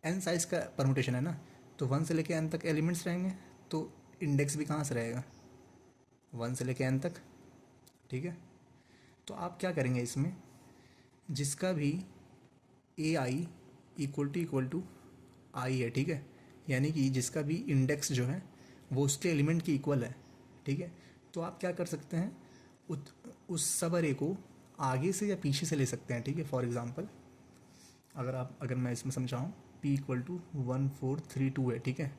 A: n साइज़ का परम्यूटेशन है ना, तो 1 से लेके n तक एलिमेंट्स रहेंगे, तो इंडेक्स भी कहाँ से रहेगा, 1 से लेके n तक, ठीक है। तो आप क्या करेंगे इसमें, जिसका भी ए आई इक्वल टू आई है, ठीक है, यानी कि जिसका भी इंडेक्स जो है वो उसके एलिमेंट की इक्वल है, ठीक है। तो आप क्या कर सकते हैं, उस सब अरे को आगे से या पीछे से ले सकते हैं, ठीक है। फॉर एग्जांपल अगर मैं इसमें समझाऊँ, p इक्वल टू 1 4 3 2 है, ठीक है।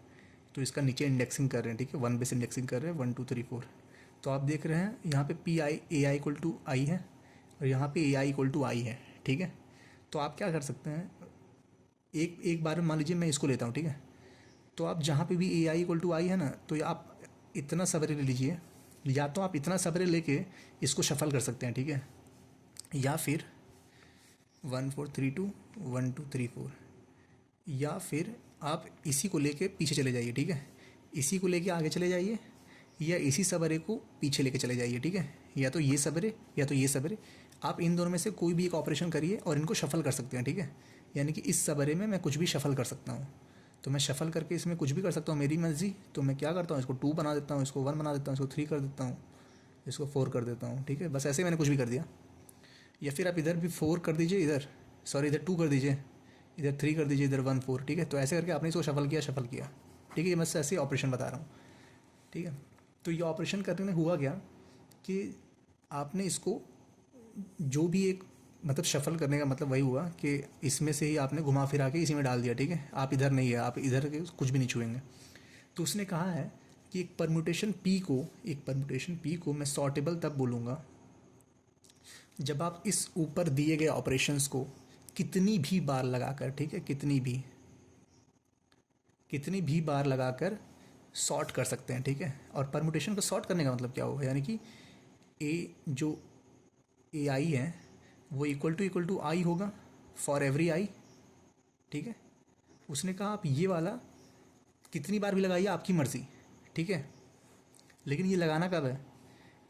A: तो इसका नीचे इंडेक्सिंग कर रहे हैं, ठीक है, 1 बेस इंडेक्सिंग कर रहे हैं, 1 2 3 4। तो आप देख रहे हैं यहाँ पे P I A I equal to I है, और यहाँ पे ए आई इक्वल टू आई है, ठीक है। तो आप क्या कर सकते हैं, एक एक बार में मान लीजिए मैं इसको लेता हूँ, ठीक है। तो आप जहाँ पे भी ए आई इक्वल टू आई है ना, तो आप इतना सबरे ले लीजिए, या तो आप इतना सबरे लेके इसको शफल कर सकते हैं, ठीक है, या फिर 1 4 3 2 1 2 3 4, या फिर आप इसी को लेके पीछे चले जाइए, ठीक है, इसी को लेके आगे चले जाइए, या इसी सबरे को पीछे लेके चले जाइए, ठीक है। या तो ये सबरे या तो ये सबरे, आप इन दोनों में से कोई भी एक ऑपरेशन करिए और इनको शफल कर सकते हैं, ठीक है। यानी कि इस सबरे में मैं कुछ भी शफल कर सकता हूँ, तो मैं शफल करके इसमें कुछ भी कर सकता हूँ, मेरी मर्जी। तो मैं क्या करता हूँ, इसको 2 बना देता हूँ, इसको 1 बना देता हूँ, इसको 3 कर देता हूँ, इसको 4 कर देता हूँ, ठीक है। बस ऐसे ही मैंने कुछ भी कर दिया। या फिर आप इधर भी 4 कर दीजिए, इधर 2 कर दीजिए, इधर 3 कर दीजिए, इधर 1 4, ठीक है। तो ऐसे करके आपने इसको शफल किया, ठीक है। ये मैं ऐसे ऑपरेशन बता रहा हूँ, ठीक है। तो ये ऑपरेशन करने में हुआ क्या कि आपने इसको जो भी एक मतलब शफल करने का मतलब वही हुआ कि इसमें से ही आपने घुमा फिरा के इसी में डाल दिया, ठीक है। आप इधर नहीं है, आप इधर के कुछ भी नहीं छुएंगे। तो उसने कहा है कि एक परम्यूटेशन पी को मैं सॉर्टेबल तब बोलूँगा जब आप इस ऊपर दिए गए ऑपरेशंस को कितनी भी बार लगाकर, ठीक है, कितनी भी बार लगाकर सॉर्ट कर सकते हैं, ठीक है। और परम्यूटेशन को सॉर्ट करने का मतलब क्या होगा, यानी कि जो ए आई है वो इक्वल टू आई होगा फॉर एवरी आई, ठीक है। उसने कहा आप ये वाला कितनी बार भी लगाइए, आपकी मर्ज़ी, ठीक है। लेकिन ये लगाना कब है,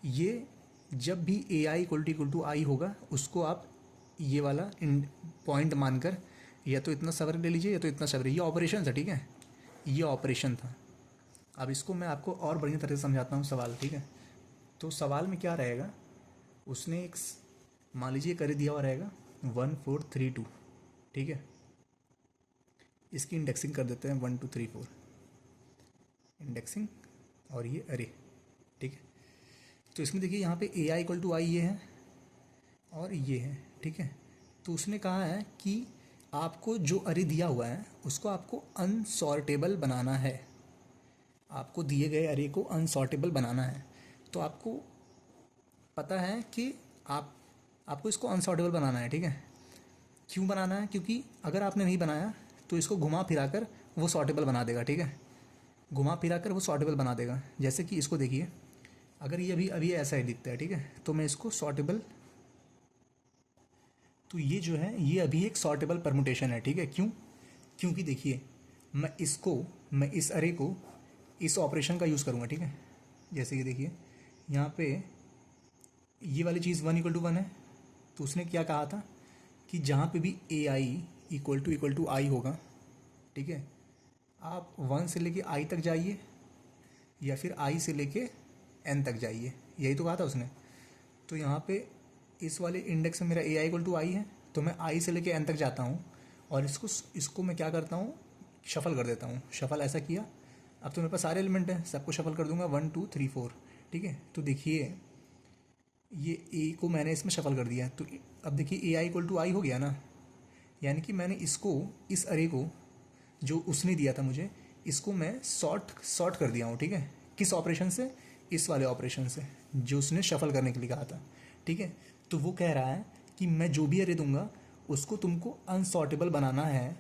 A: ये जब भी ए आई इक्वल टू आई होगा, उसको आप ये वाला पॉइंट मानकर या तो इतना सवर ले लीजिए या तो इतना सवर, ये ऑपरेशन था, ठीक है, ये ऑपरेशन था। अब इसको मैं आपको और बढ़िया तरह से समझाता हूँ सवाल, ठीक है। तो सवाल में क्या रहेगा, उसने एक मान लीजिए कर दिया हुआ रहेगा 1 4 3 2, ठीक है। इसकी इंडेक्सिंग कर देते हैं 1 2 3 4 इंडेक्सिंग, और ये अरे, ठीक है। तो इसमें देखिए यहाँ पे ए आई इक्वल टू आई ये है और ये है, ठीक है। तो उसने कहा है कि आपको जो अरे दिया हुआ है उसको आपको अनसॉर्टेबल बनाना है, आपको दिए गए अरे को अनसॉर्टेबल बनाना है। तो आपको पता है कि आपको इसको अनसॉर्टेबल बनाना है, ठीक है। क्यों बनाना है, क्योंकि अगर आपने नहीं बनाया तो इसको घुमा फिरा कर वो सॉर्टेबल बना देगा, ठीक है। घुमा फिरा कर वो सॉर्टेबल बना देगा। जैसे कि इसको देखिए, अगर ये अभी ऐसा ही दिखता है, ठीक है, तो मैं इसको सॉर्टेबल, तो ये जो है ये अभी एक सॉर्टेबल परमुटेशन है, ठीक है। क्यों, क्योंकि देखिए मैं इस अरे को इस ऑपरेशन का यूज़ करूँगा, ठीक है। जैसे कि देखिए यहाँ पे ये वाली चीज़ 1 इक्वल टू 1 है, तो उसने क्या कहा था कि जहाँ पे भी ए आई इक्वल टू आई होगा, ठीक है, आप 1 से लेके आई तक जाइए या फिर आई से लेके एन तक जाइए, यही तो कहा था उसने। तो यहाँ पे इस वाले इंडेक्स में मेरा ए आई इक्वल टू आई है, तो मैं आई से लेके एन तक जाता हूँ और इसको मैं क्या करता हूँ, शफल कर देता हूँ। शफल ऐसा किया, अब तो मेरे पास सारे एलिमेंट हैं, सबको शफल कर दूंगा 1 2 3 4, ठीक है। तो देखिए ये ए को मैंने इसमें शफल कर दिया, तो अब देखिए ए आई इक्वल टू आई हो गया ना, यानी कि मैंने इसको इस अरे को जो उसने दिया था मुझे, इसको मैं सॉर्ट कर दिया हूँ, ठीक है। किस ऑपरेशन से? इस वाले ऑपरेशन से जो उसने शफल करने के लिए कहा था, ठीक है। तो वो कह रहा है कि मैं जो भी अरे दूंगा उसको तुमको अनसॉर्टेबल बनाना है,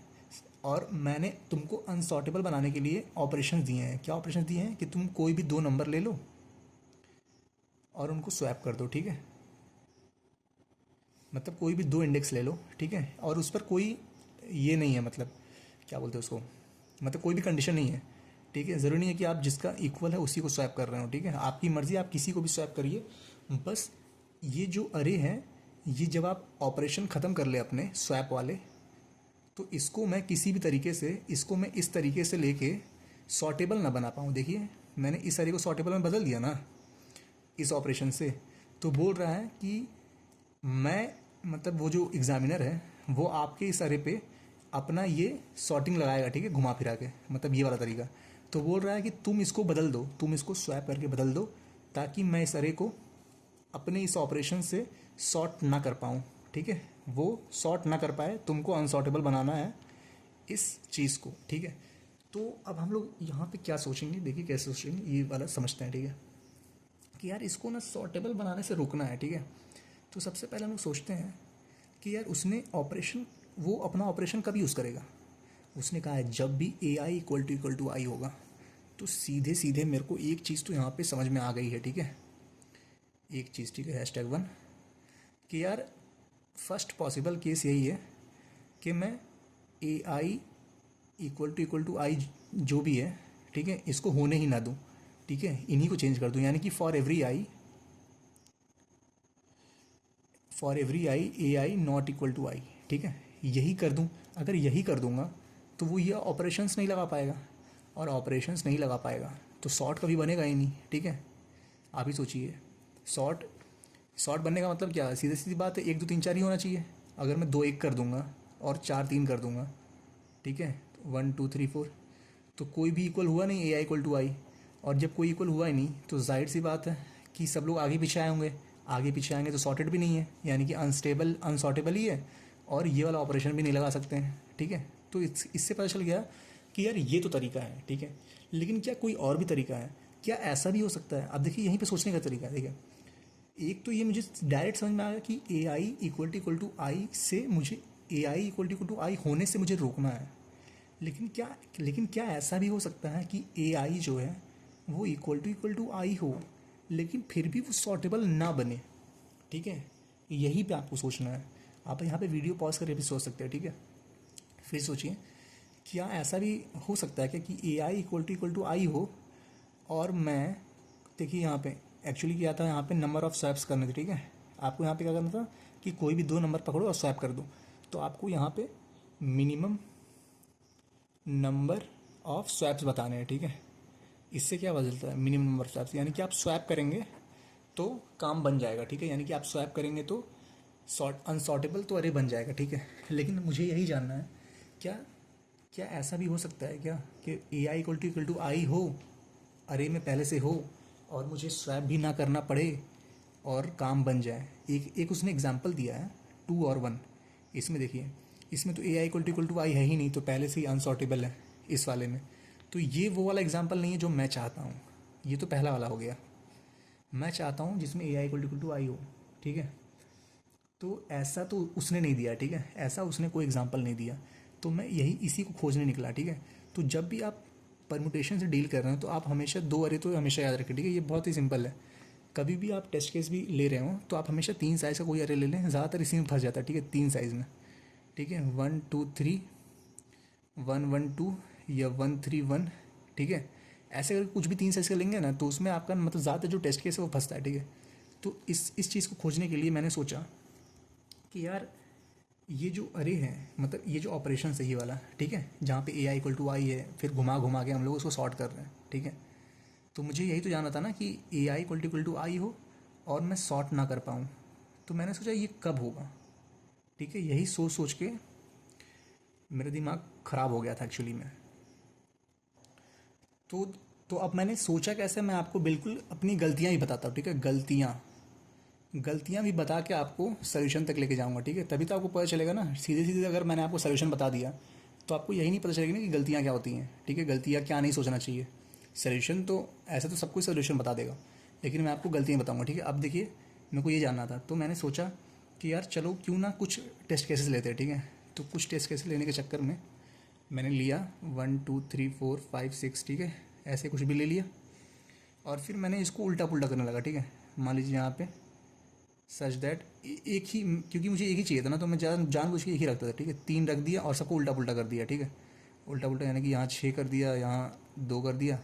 A: और मैंने तुमको अनसॉर्टेबल बनाने के लिए ऑपरेशन दिए हैं। क्या ऑपरेशन दिए हैं? कि तुम कोई भी दो नंबर ले लो और उनको स्वैप कर दो, ठीक है। मतलब कोई भी दो इंडेक्स ले लो, ठीक है, और उस पर कोई ये नहीं है, मतलब क्या बोलते हैं उसको, मतलब कोई भी कंडीशन नहीं है, ठीक है। ज़रूरी नहीं है कि आप जिसका इक्वल है उसी को स्वैप कर रहे हो, ठीक है। आपकी मर्ज़ी, आप किसी को भी स्वैप करिए। बस ये जो अरे है, ये जब आप ऑपरेशन ख़त्म कर ले अपने स्वैप वाले, तो इसको मैं किसी भी तरीके से, इसको मैं इस तरीके से लेके सॉर्टेबल ना बना पाऊँ। देखिए मैंने इस अरे को सॉर्टेबल में बदल दिया ना इस ऑपरेशन से। तो बोल रहा है कि मैं, मतलब वो जो एग्ज़ामिनर है वो आपके इस अरे पे अपना ये सॉर्टिंग लगाएगा, ठीक है, घुमा फिरा के, मतलब ये वाला तरीका। तो बोल रहा है कि तुम इसको बदल दो, तुम इसको स्वैप करके बदल दो, ताकि मैं इस अरे को अपने इस ऑपरेशन से सॉर्ट ना कर पाऊँ, ठीक है। वो सॉर्ट ना कर पाए, तुमको अनसॉर्टेबल बनाना है इस चीज़ को, ठीक है। तो अब हम लोग यहाँ पे क्या सोचेंगे, देखिए कैसे सोचेंगे, ये वाला समझते हैं, ठीक है। कि यार इसको ना सॉर्टेबल बनाने से रोकना है, ठीक है। तो सबसे पहले हम लोग सोचते हैं कि यार उसने ऑपरेशन, वो अपना ऑपरेशन कब यूज़ करेगा? उसने कहा है जब भी ए आई इक्वल टू आई होगा। तो सीधे सीधे मेरे को एक चीज़ तो यहाँ पे समझ में आ गई है, ठीक है। एक चीज़, ठीक है, #1 कि यार फर्स्ट पॉसिबल केस यही है कि मैं ए आई इक्वल टू आई जो भी है, ठीक है, इसको होने ही ना दूँ, ठीक है, इन्हीं को चेंज कर दूँ। यानी कि for every I A I not equal to I, ठीक है, यही कर दूँ। अगर यही कर दूंगा तो वो ये ऑपरेशंस नहीं लगा पाएगा, और ऑपरेशंस नहीं लगा पाएगा तो सॉर्ट कभी बनेगा ही नहीं, ठीक है। आप ही सोचिए, सॉर्ट सॉर्ट बनने का मतलब क्या है? सीधी सीधी बात है, 1 2 3 4 ही होना चाहिए। अगर मैं 2 1 कर दूंगा और 4 3 कर दूंगा, ठीक है, 1 2 3 4, तो कोई भी इक्वल हुआ नहीं ए आई इक्वल टू आई। और जब कोई इक्वल हुआ ही नहीं तो जाहिर सी बात है कि सब लोग आगे पीछे आए होंगे। आगे पीछे आएंगे तो सॉर्टेड भी नहीं है, यानी कि अनस्टेबल अनसॉर्टेबल ही है, और ये वाला ऑपरेशन भी नहीं लगा सकते हैं, ठीक है। तो इससे पता चल गया कि यार ये तो तरीका है, ठीक है। लेकिन क्या कोई और भी तरीका है? क्या ऐसा भी हो सकता है? अब देखिए यहीं पे सोचने का तरीका है, ठीक है। एक तो ये मुझे डायरेक्ट समझ में आया कि ए आई इक्वल टू आई से मुझे, ए आई इक्वल टू आई होने से मुझे रोकना है। लेकिन क्या ऐसा भी हो सकता है कि ए आई जो है वो इक्वल टू आई हो, लेकिन फिर भी वो सॉर्टेबल ना बने, ठीक है। यही पे आपको सोचना है। आप यहाँ पे वीडियो पॉज करके भी सोच सकते हैं, ठीक है। फिर सोचिए, क्या ऐसा भी हो सकता है क्या कि ए आई इक्वल टू आई हो, और मैं, देखिए यहाँ पे एक्चुअली क्या था, यहाँ पे नंबर ऑफ़ स्वैप्स करने थे, ठीक है। आपको यहाँ पे क्या करना था कि कोई भी दो नंबर पकड़ो और स्वैप कर दो। तो आपको यहाँ पे मिनिमम नंबर ऑफ स्वैप्स बताने हैं, ठीक है। इससे क्या बदलता है मिनिमम नंबर स्वैप्स, यानी कि आप स्वैप करेंगे तो काम बन जाएगा, ठीक है। यानी कि आप स्वैप करेंगे तो अनसॉर्टेबल तो अरे बन जाएगा, ठीक है। लेकिन मुझे यही जानना है, क्या क्या ऐसा भी हो सकता है क्या कि ए आई इक्वल टू आई हो, अरे में पहले से हो, और मुझे स्वैप भी ना करना पड़े और काम बन जाए? एक उसने एग्जांपल दिया है 2 और 1। इसमें देखिए, इसमें तो ए आई इक्वल टू आई है ही नहीं, तो पहले से ही अनसॉर्टेबल है इस वाले में। तो ये वो वाला एग्जांपल नहीं है जो मैं चाहता हूँ। ये तो पहला वाला हो गया। मैं चाहता हूँ जिसमें ए आई इक्वल टू आई हो, ठीक है। तो ऐसा तो उसने नहीं दिया, ठीक है, ऐसा उसने कोई एग्जांपल नहीं दिया। तो मैं यही इसी को खोजने निकला, ठीक है। तो जब भी आप परमुटेशन से डील कर रहे हो तो आप हमेशा 2 अरे तो हमेशा याद रखें, ठीक है। ये बहुत ही सिंपल है। कभी भी आप टेस्ट केस भी ले रहे हो तो आप हमेशा 3 साइज़ का कोई अरे ले लें, ज़्यादातर इसी में फंस जाता है, ठीक है, 3 साइज़ में, ठीक है। 1 2 3 1 1 2 या 1 3 1, ठीक है। ऐसे अगर कुछ भी 3 साइज़ का लेंगे ना तो उसमें आपका मतलब ज़्यादातर जो टेस्ट केस है वो फंसता है, ठीक है। तो इस चीज़ को खोजने के लिए मैंने सोचा कि यार ये जो अरे है, मतलब ये जो ऑपरेशन है ये वाला, ठीक है, जहाँ पे ए आई इक्वल टू आई है, फिर घुमा घुमा के हम लोग उसको सॉर्ट कर रहे हैं, ठीक है। तो मुझे यही तो जानना था ना कि ए आई इक्वल टू आई हो और मैं सॉर्ट ना कर पाऊँ। तो मैंने सोचा ये कब होगा, ठीक है। यही सोच सोच के मेरा दिमाग ख़राब हो गया था एक्चुअली में। तो तो अब मैंने सोचा कैसे, मैं आपको बिल्कुल अपनी गलतियाँ ही बताता हूँ, ठीक है। गलतियाँ भी बता के आपको सोल्यूशन तक लेके जाऊँगा, ठीक है। तभी तो आपको पता चलेगा ना। सीधे सीधे अगर मैंने आपको सोल्यूशन बता दिया तो आपको यही नहीं पता चलेगी ना कि गलतियाँ क्या होती हैं, ठीक है, गलतियाँ क्या नहीं सोचना चाहिए। सोल्यूशन तो ऐसे तो सब कुछ सोल्यूशन बता देगा, लेकिन मैं आपको गलतियाँ बताऊँगा, ठीक है। अब देखिए, मेरे को ये जानना था, तो मैंने सोचा कि यार चलो क्यों ना कुछ टेस्ट केसेस लेते हैं, ठीक है। तो कुछ टेस्ट केसेस लेने के चक्कर में मैंने लिया 1 2 3 4 5 6, ठीक है, ऐसे कुछ भी ले लिया। और फिर मैंने इसको उल्टा पुल्टा करने लगा, ठीक है। मान लीजिए यहाँ पे सच दैट एक ही, क्योंकि मुझे एक ही चाहिए था ना, तो मैं जानबूझ के एक ही रखता था, ठीक है। 3 रख दिया और सबको उल्टा पुल्टा कर दिया, ठीक है। उल्टा पुल्टा यानी कि यहाँ 6 कर दिया, यहाँ 2 कर दिया,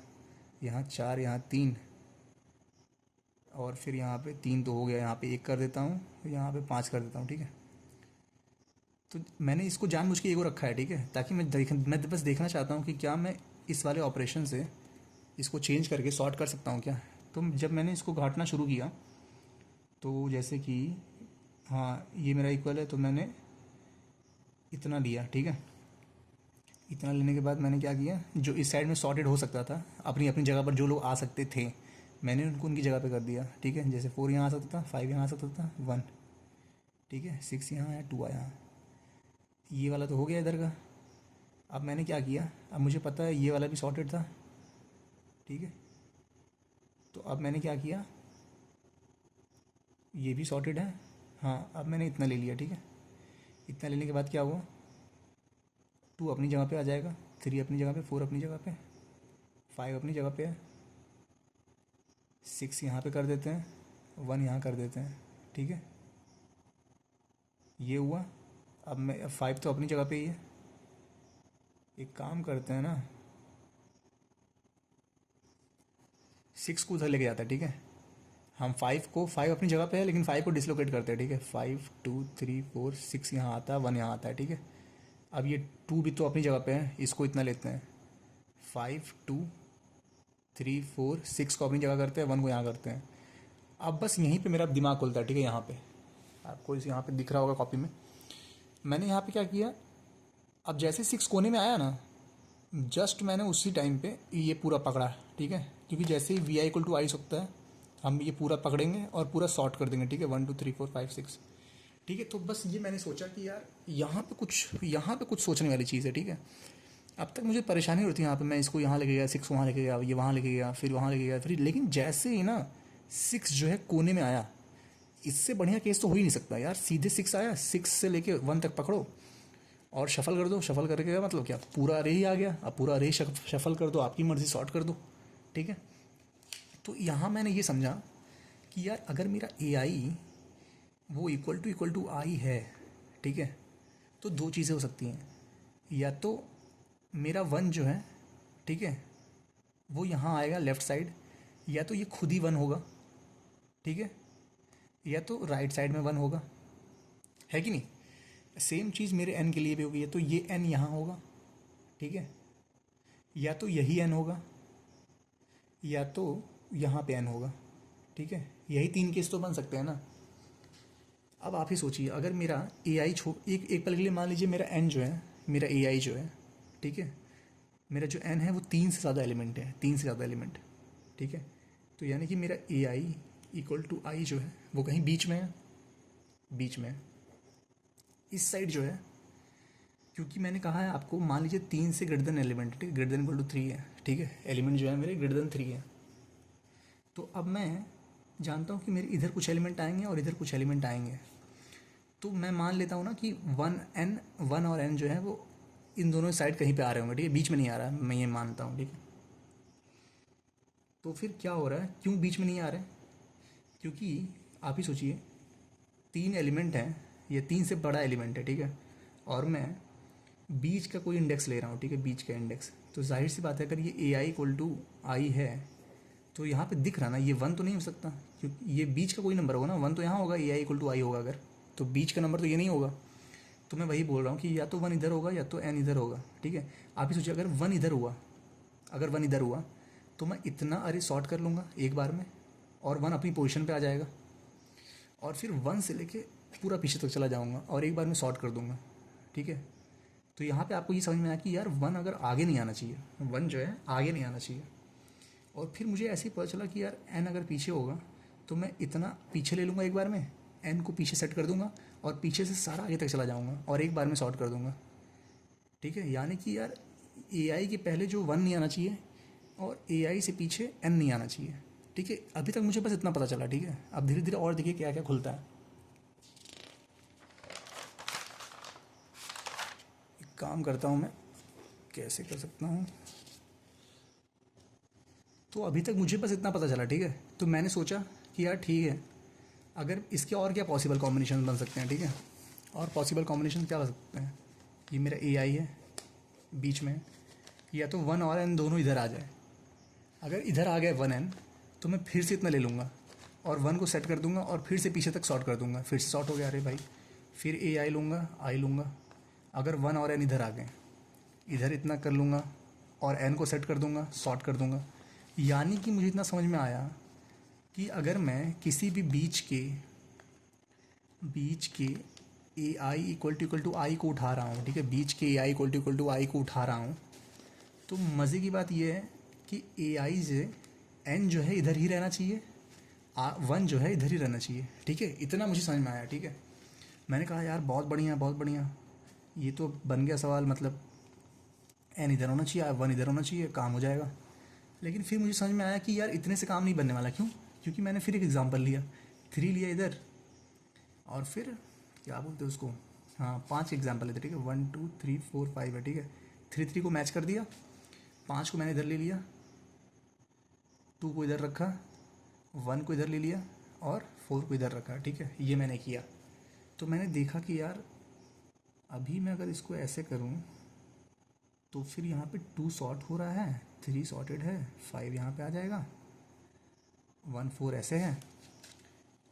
A: यहाँ 4, यहाँ 3, और फिर यहाँ पे 3 तो हो गया, यहाँ पे 1 कर देता हूँ, यहाँ पे 5 कर देता हूँ, ठीक है। तो मैंने इसको जानबूझ के एगो रखा है, ठीक है, ताकि मैं बस देखना चाहता हूँ कि क्या मैं इस वाले ऑपरेशन से इसको चेंज करके सॉर्ट कर सकता हूँ क्या। तो जब मैंने इसको घाटना शुरू किया, तो जैसे कि हाँ ये मेरा इक्वल है, तो मैंने इतना लिया, ठीक है। इतना लेने के बाद मैंने क्या किया, जो इस साइड में सॉर्टेड हो सकता था अपनी अपनी जगह पर, जो लोग आ सकते थे मैंने उनको उनकी जगह पे कर दिया, ठीक है। जैसे 4 यहाँ आ सकता था, 5 यहाँ आ सकता था, 1, ठीक है, 6 यहाँ आया, 2 आया, ये वाला तो हो गया इधर का। अब मैंने क्या किया, अब मुझे पता है ये वाला भी सॉर्टेड था, ठीक है। तो अब मैंने क्या किया, ये भी सॉर्टेड है, हाँ। अब मैंने इतना ले लिया, ठीक है। इतना लेने के बाद क्या हुआ, 2 अपनी जगह पे आ जाएगा, 3 अपनी जगह पे, 4 अपनी जगह पे, 5 अपनी जगह पे है, 6 यहाँ पे कर देते हैं, 1 यहाँ कर देते हैं, ठीक है। ये हुआ। अब मैं 5 तो अपनी जगह पे ही है, एक काम करते हैं ना, 6 को उधर लेके जाता है, ठीक है। हम 5 अपनी जगह पे है, लेकिन 5 को डिसलोकेट करते हैं, ठीक है। 5 2 3 4 6 यहाँ आता है, 1 यहाँ आता है, ठीक है। अब ये 2 भी तो अपनी जगह पे है, इसको इतना लेते हैं, 5 2 3 4 6 को अपनी जगह करते हैं, 1 को यहाँ करते हैं। अब बस यहीं पे मेरा दिमाग खुलता है, ठीक है। यहाँ पे आपको इस यहाँ पे दिख रहा होगा कॉपी में, मैंने यहाँ पे क्या किया, अब जैसे 6 कोने में आया ना, जस्ट मैंने उसी टाइम पे ये पूरा पकड़ा, ठीक है। क्योंकि जैसे ही वी आई इक्वल टू आई सकता है, हम ये पूरा पकड़ेंगे और पूरा सॉर्ट कर देंगे, ठीक है। 1 2 3 4 5 6, ठीक है। तो बस ये मैंने सोचा कि यार यहाँ पे कुछ सोचने वाली चीज़ है, ठीक है। अब तक मुझे परेशानी होती है यहाँ पे, मैं इसको यहाँ लेके गया, 6 वहाँ लेके गया, ये वहाँ लेके गया, फिर वहाँ लेके गया, फिर, लेकिन जैसे ही ना 6 जो है कोने में आया, इससे बढ़िया केस तो हो ही नहीं सकता यार। सीधे 6 आया, 6 से लेके 1 तक पकड़ो और शफल कर दो। शफल करके क्या मतलब, क्या पूरा अरे ही आ गया। अब पूरा अरे शफल कर दो, आपकी मर्जी, सॉर्ट कर दो, ठीक है। तो यहाँ मैंने ये समझा कि यार अगर मेरा ए आई वो इक्वल टू आई है, ठीक है, तो 2 चीज़ें हो सकती हैं। या तो मेरा 1 जो है, ठीक है, वो यहाँ आएगा लेफ़्ट साइड, या तो ये खुद ही 1 होगा, ठीक है, या तो राइट साइड में 1 होगा, है कि नहीं। सेम चीज़ मेरे n के लिए भी होगी, या तो ये n यहाँ होगा, ठीक है, या तो यही n होगा, या तो यहाँ पे n होगा, ठीक है। यही 3 केस तो बन सकते हैं ना। अब आप ही सोचिए, अगर मेरा ए आई एक पल के लिए मान लीजिए मेरा n जो है, मेरा ए आई जो है, ठीक है, मेरा जो n है वो 3 से ज़्यादा एलिमेंट है, 3 से ज़्यादा एलिमेंट, ठीक है। तो यानी कि मेरा ए आई इक्वल टू आई जो है वो कहीं बीच में है, बीच में है। इस साइड जो है, क्योंकि मैंने कहा है आपको, मान लीजिए 3 से ग्रेटर देन एलिमेंट, ठीक है, ग्रेटर देन इक्वल टू 3 है, ठीक है, एलिमेंट जो है मेरे ग्रेटर देन 3 है। तो अब मैं जानता हूँ कि मेरे इधर कुछ एलिमेंट आएंगे और इधर कुछ एलिमेंट आएंगे। तो मैं मान लेता हूँ ना कि 1 और n जो है वो इन दोनों साइड कहीं पे आ रहे होंगे, ठीक है, बीच में नहीं आ रहा है, मैं ये मानता हूँ, ठीक है। तो फिर क्या हो रहा है, क्यों बीच में नहीं आ रहा है, क्योंकि आप ही सोचिए 3 एलिमेंट हैं, ये 3 से बड़ा एलिमेंट है, ठीक है, और मैं बीच का कोई इंडेक्स ले रहा हूँ, ठीक है, बीच का इंडेक्स। तो जाहिर सी बात है, अगर ये ए आई इक्वल टू आई है, तो यहाँ पे दिख रहा ना, ये 1 तो नहीं हो सकता, क्योंकि ये बीच का कोई नंबर होगा ना, 1 तो यहाँ होगा, ए आई इक्वल टू आई होगा अगर, तो बीच का नंबर तो ये नहीं होगा। तो मैं वही बोल रहा हूँ कि या तो 1 इधर होगा या तो n इधर होगा, ठीक है। आप ही सोचिए, अगर 1 इधर हुआ, अगर 1 इधर हुआ, तो मैं इतना अरे सॉर्ट कर लूँगा एक बार में, और 1 अपनी पोजीशन पे आ जाएगा, और फिर 1 से लेके पूरा पीछे तक चला जाऊँगा और एक बार में सॉर्ट कर दूँगा, ठीक है। तो यहाँ पे आपको ये समझ में आया कि यार 1 अगर आगे नहीं आना चाहिए, 1 जो है आगे नहीं आना चाहिए। और फिर मुझे ऐसे ही पता चला कि यार n अगर पीछे होगा, तो मैं इतना पीछे ले लूँगा एक बार में, n को पीछे सेट कर दूँगा और पीछे से सारा आगे तक चला जाऊँगा और एक बार में सॉर्ट कर दूँगा। ठीक है, यानी कि यार ए आई के पहले जो वन नहीं आना चाहिए और ए आई से पीछे एन नहीं आना चाहिए। ठीक है, अभी तक मुझे बस इतना पता चला। ठीक है, अब धीरे धीरे और देखिए क्या क्या खुलता है। एक काम करता हूँ मैं, कैसे कर सकता हूँ। तो अभी तक मुझे बस इतना पता चला। ठीक है, तो मैंने सोचा कि यार ठीक है, अगर इसके और क्या पॉसिबल कॉम्बिनेशन बन सकते हैं। ठीक है, और पॉसिबल कॉम्बिनेशन क्या बन सकते हैं। ये मेरा ए आई है बीच में, या तो वन और एन दोनों इधर आ जाए। अगर इधर आ गए वन एन तो मैं फिर से इतना ले लूँगा और वन को सेट कर दूंगा और फिर से पीछे तक सॉर्ट कर दूंगा। फिर से सॉर्ट हो गया, अरे भाई, फिर ए आई लूँगा, आई लूँगा। अगर वन और एन इधर आ गए, इधर इतना कर लूँगा और एन को सेट कर दूंगा, सॉर्ट कर दूंगा। यानी कि मुझे इतना समझ में आया कि अगर मैं किसी भी बीच के ए आई इक्वल टू आई को उठा रहा हूँ। ठीक है, बीच के ए आई इक्वल टू आई को उठा रहा हूँ, तो मज़े की बात यह है कि ए आई से एन जो है इधर ही रहना चाहिए, वन जो है इधर ही रहना चाहिए। ठीक है, इतना मुझे समझ में आया। ठीक है, मैंने कहा यार बहुत बढ़िया बहुत बढ़िया, ये तो बन गया सवाल। मतलब एन इधर होना चाहिए, वन इधर होना चाहिए, काम हो जाएगा। लेकिन फिर मुझे समझ में आया कि यार इतने से काम नहीं बनने वाला। क्यों? क्योंकि मैंने फिर एक एग्जांपल लिया, थ्री लिया इधर, और फिर क्या बोलते हैं उसको, हाँ 5 एग्जांपल लेते। ठीक है, 1 2 3 4 5 है। ठीक है, 3 को मैच कर दिया, 5 को मैंने इधर ले लिया, 2 को इधर रखा, 1 को इधर ले लिया और 4 को इधर रखा। ठीक है, ये मैंने किया। तो मैंने देखा कि यार अभी मैं अगर इसको ऐसे करूँ तो फिर यहाँ पे 2 सॉर्ट हो रहा है, 3 सॉर्टेड है, 5 यहाँ पे आ जाएगा, 1 4 ऐसे है,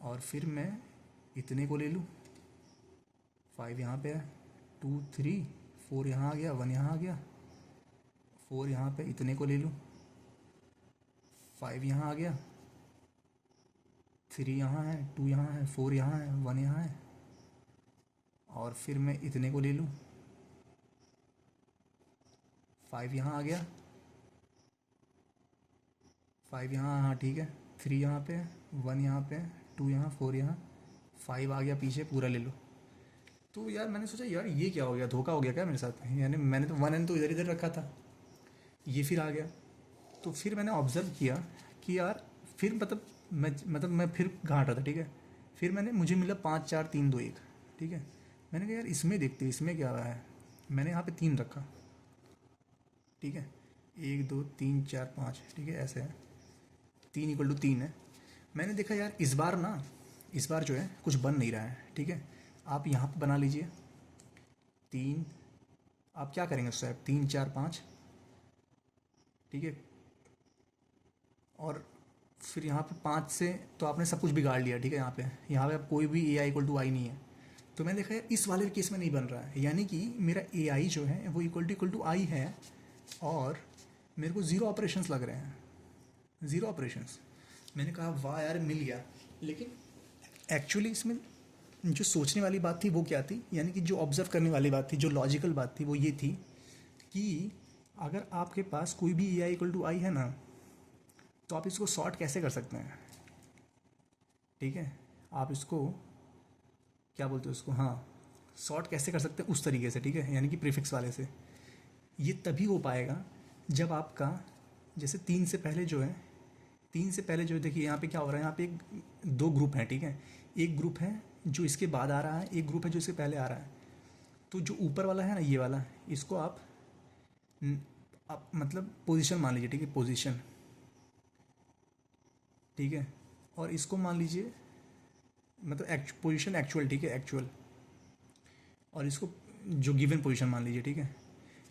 A: और फिर मैं इतने को ले लूँ, 5 यहाँ पे है, 2 3 4 यहाँ आ गया, 1 यहाँ आ गया, 4 यहाँ पे, इतने को ले लूँ, 5 यहाँ आ गया, 3 यहाँ है, 2 यहाँ है, 4 यहाँ है, 1 यहाँ है, और फिर मैं इतने को ले लूँ, 5 यहाँ आ गया, 5 यहाँ, हाँ ठीक है, 3 यहाँ पे, 1 यहाँ पे, 2 यहाँ, 4 यहाँ, 5 आ गया पीछे, पूरा ले लो। तो यार मैंने सोचा यार ये क्या हो गया, धोखा हो गया क्या मेरे साथ। यानी मैंने तो वन एन तो इधर इधर रखा था, ये फिर आ गया। तो फिर मैंने ऑब्ज़र्व किया कि यार फिर मैं फिर घाट रहा था। ठीक है, फिर मुझे मिला 5 4 3 2 1। ठीक है, मैंने कहा यार इसमें देखते इसमें क्या रहा है। मैंने यहाँ पे 3 रखा। ठीक है, 1 2 3 4 5। ठीक है, ऐसे है, 3 इक्वल टू 3 है। मैंने देखा यार इस बार जो है कुछ बन नहीं रहा है। ठीक है, आप यहाँ पे बना लीजिए 3। आप क्या करेंगे उससे, 3 4 5। ठीक है, और फिर यहाँ पे 5 से तो आपने सब कुछ बिगाड़ लिया। ठीक है, यहाँ पे अब कोई भी ए आई इक्वल टू आई नहीं है। तो मैंने देखा यार इस वाले केस में नहीं बन रहा है, यानी कि मेरा ए आई जो है वो इक्वल टू आई है, और मेरे को ज़ीरो ऑपरेशंस लग रहे हैं, ज़ीरो ऑपरेशंस। मैंने कहा वाह यार मिल गया। लेकिन एक्चुअली इसमें जो सोचने वाली बात थी वो क्या थी, यानी कि जो ऑब्ज़र्व करने वाली बात थी, जो लॉजिकल बात थी वो ये थी कि अगर आपके पास कोई भी ए आई इक्वल टू आई है ना, तो आप इसको सॉर्ट कैसे कर सकते हैं। ठीक है, आप इसको क्या बोलते हो उसको, हाँ सॉर्ट कैसे कर सकते हैं उस तरीके से। ठीक है, यानी कि प्रीफिक्स वाले से। ये तभी हो पाएगा जब आपका जैसे 3 से पहले जो है, देखिए यहाँ पे क्या हो रहा है, यहाँ पे दो ग्रुप हैं। ठीक है, एक ग्रुप है जो इसके बाद आ रहा है, एक ग्रुप है जो इसके पहले आ रहा है। तो जो ऊपर वाला है ना, ये वाला, इसको आप मतलब पोजीशन मान लीजिए। ठीक है, पोजीशन। ठीक है, और इसको मान लीजिए मतलब पोजीशन एक्चुअल। ठीक है, एक्चुअल, और इसको जो गिवन पोजीशन मान लीजिए। ठीक है,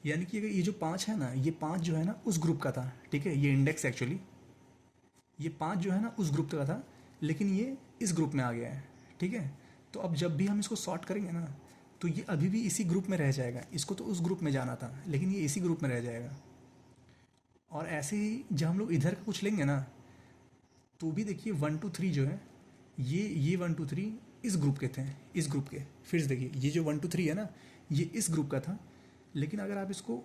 A: यानी कि अगर ये जो 5 है ना, ये 5 जो है ना उस ग्रुप का था। ठीक है, ये इंडेक्स एक्चुअली ये 5 जो है ना उस ग्रुप का था, लेकिन ये इस ग्रुप में आ गया है। ठीक है, तो अब जब भी हम इसको सॉर्ट करेंगे ना, तो ये अभी भी इसी ग्रुप में रह जाएगा। इसको तो उस ग्रुप में जाना था, लेकिन ये इसी ग्रुप में रह जाएगा। और ऐसे ही जब हम लोग इधर का कुछ लेंगे ना, तो भी देखिए 1 2 3 जो है, ये 1 2 3 इस ग्रुप के थे, इस ग्रुप के। फिर से देखिए ये जो 1 2 3 है ना, ये इस ग्रुप का था। लेकिन अगर आप इसको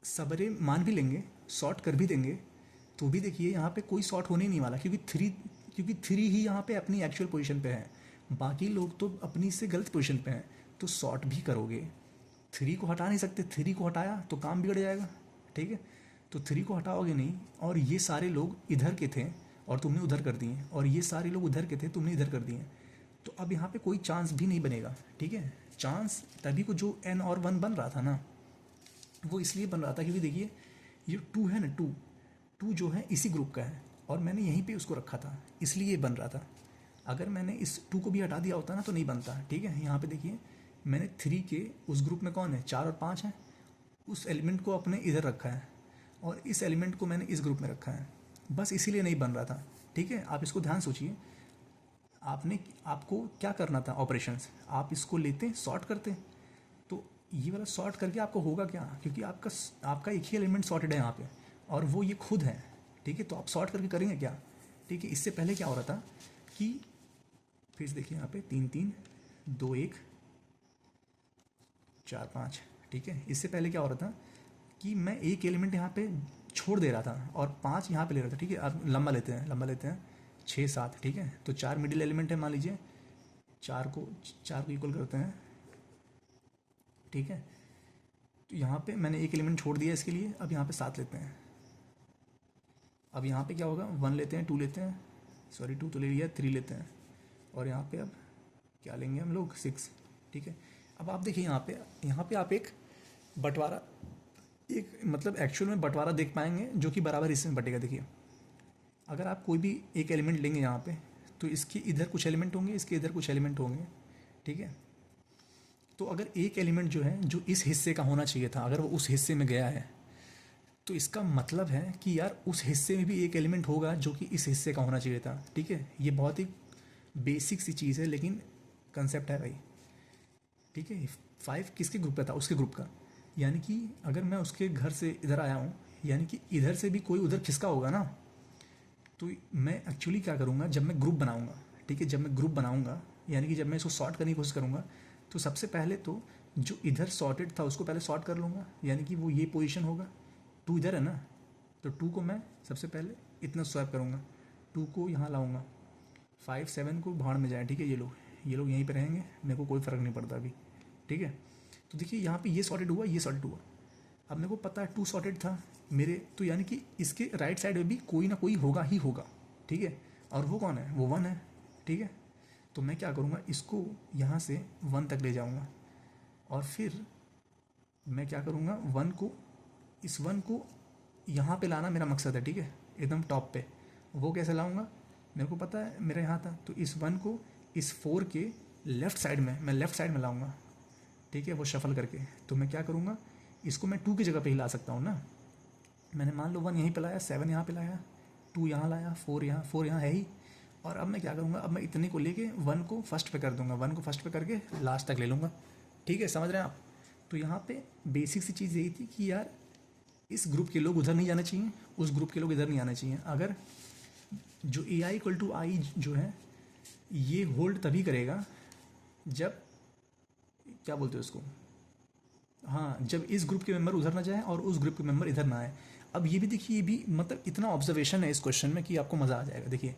A: सबरे मान भी लेंगे, सॉर्ट कर भी देंगे, तो भी देखिए यहाँ पे कोई सॉर्ट होने नहीं वाला, क्योंकि थ्री ही यहाँ पे अपनी एक्चुअल पोजीशन पे है, बाकी लोग तो अपनी से गलत पोजीशन पे हैं। तो सॉर्ट भी करोगे 3 को हटा नहीं सकते, 3 को हटाया तो काम बिगड़ जाएगा, ठीक है। तो 3 को हटाओगे नहीं, और ये सारे लोग इधर के थे और तुमने उधर कर दिए, और ये सारे लोग उधर के थे तुमने इधर कर दिए, तो अब यहाँ पे कोई चांस भी नहीं बनेगा, ठीक है। चांस तभी को जो n और 1 बन रहा था ना, वो इसलिए बन रहा था क्योंकि देखिए ये 2 है ना, 2 जो है इसी ग्रुप का है, और मैंने यहीं पे उसको रखा था, इसलिए ये बन रहा था। अगर मैंने इस 2 को भी हटा दिया होता ना तो नहीं बनता, ठीक है। यहाँ पे देखिए मैंने 3 के उस ग्रुप में कौन है, 4 और 5 है, उस एलिमेंट को अपने इधर रखा है, और इस एलिमेंट को मैंने इस ग्रुप में रखा है, बस इसीलिए नहीं बन रहा था, ठीक है। आप इसको ध्यान सोचिए, आपको क्या करना था ऑपरेशंस, आप इसको लेते सॉर्ट करते, तो ये वाला सॉर्ट करके आपको होगा क्या, क्योंकि आपका एक ही एलिमेंट सॉर्टेड है यहाँ पे, और वो ये खुद है, ठीक है। तो आप सॉर्ट करके करेंगे क्या, ठीक है। इससे पहले क्या हो रहा था कि फिर से देखिए यहाँ पे 3 3 2 1 4 5, ठीक है। इससे पहले क्या हो रहा था कि मैं एक एलिमेंट यहाँ पे छोड़ दे रहा था और 5 यहाँ पे ले रहा था, ठीक है। अब लंबा लेते हैं 6 7, ठीक है। तो 4 मिडिल एलिमेंट है, मान लीजिए 4 को इक्वल करते हैं, ठीक है। तो यहाँ पे मैंने एक एलिमेंट छोड़ दिया इसके लिए, अब यहाँ पे 7 लेते हैं। अब यहाँ पे क्या होगा, 1 लेते हैं, 2 लेते हैं, सॉरी 2 तो ले लिया, 3 लेते हैं, और यहाँ पे अब क्या लेंगे हम लोग, 6, ठीक है। अब आप देखिए यहाँ पे आप एक बंटवारा, एक मतलब एक्चुअल में बंटवारा देख पाएंगे जो कि बराबर हिस्से में बटेगा। देखिए अगर आप कोई भी एक एलिमेंट लेंगे यहाँ पे, तो इसके इधर कुछ एलिमेंट होंगे, इसके इधर कुछ एलिमेंट होंगे, ठीक है। तो अगर एक एलिमेंट जो है जो इस हिस्से का होना चाहिए था, अगर वो उस हिस्से में गया है, तो इसका मतलब है कि यार उस हिस्से में भी एक एलिमेंट होगा जो कि इस हिस्से का होना चाहिए था, ठीक है। ये बहुत ही बेसिक सी चीज़ है, लेकिन कंसेप्ट है भाई, ठीक है। 5 किसके ग्रुप का था, उसके ग्रुप का, यानी कि अगर मैं उसके घर से इधर आया हूँ, यानी कि इधर से भी कोई उधर खिसका होगा ना। तो मैं एक्चुअली क्या करूँगा, जब मैं ग्रुप बनाऊँगा, ठीक है, जब मैं ग्रुप बनाऊँगा, यानी कि जब मैं इसको सॉर्ट करने की कोशिश करूँगा, तो सबसे पहले तो जो इधर सॉर्टेड था उसको पहले सॉर्ट कर लूँगा, यानी कि वो ये पोजीशन होगा, 2 इधर है ना, तो 2 को मैं सबसे पहले इतना स्वैप करूँगा, 2 को यहाँ लाऊँगा, 5 7 को भाड़ में जाए, ठीक है। ये लोग यहीं पे रहेंगे, मेरे को कोई फ़र्क नहीं पड़ता अभी, ठीक है। तो देखिए यहाँ पे ये सॉर्टेड हुआ, ये सॉर्टेड हुआ, अब मेरे को पता है 2 सॉर्टेड था मेरे, तो यानी कि इसके राइट साइड में भी कोई ना कोई होगा ही होगा, ठीक है। और वो कौन है, वो 1 है, ठीक है। तो मैं क्या करूँगा, इसको यहाँ से 1 तक ले जाऊँगा, और फिर मैं क्या करूँगा, 1 को, इस 1 को यहाँ पे लाना मेरा मकसद है, ठीक है, एकदम टॉप पे। वो कैसे लाऊँगा, मेरे को पता है मेरा यहाँ था, तो इस 1 को इस 4 के लेफ़्ट साइड में, मैं लेफ़्ट साइड में लाऊँगा, ठीक है, वो शफल करके। तो मैं क्या करूँगा, इसको मैं 2 की जगह पे ही ला सकता हूँ ना। मैंने मान लो 1 यहीं पे लाया, 7 यहाँ पे लाया, 2 यहाँ लाया, 4 यहाँ है ही। और अब मैं क्या करूँगा, अब मैं इतने को लेके 1 को फर्स्ट पे कर दूँगा, 1 को फर्स्ट पे करके लास्ट तक ले लूँगा, ठीक है, समझ रहे हैं आप। तो यहाँ पे बेसिक सी चीज़ यही थी कि यार इस ग्रुप के लोग उधर नहीं जाने चाहिए, उस ग्रुप के लोग इधर नहीं आने चाहिए। अगर जो ai = i जो है, ये होल्ड तभी करेगा जब, क्या बोलते हैं उसको, हाँ, जब इस ग्रुप के मेंबर उधर ना जाए और उस ग्रुप के मेंबर इधर ना आए। अब ये भी देखिए, ये भी मतलब इतना ऑब्जर्वेशन है इस क्वेश्चन में कि आपको मज़ा आ जाएगा। देखिए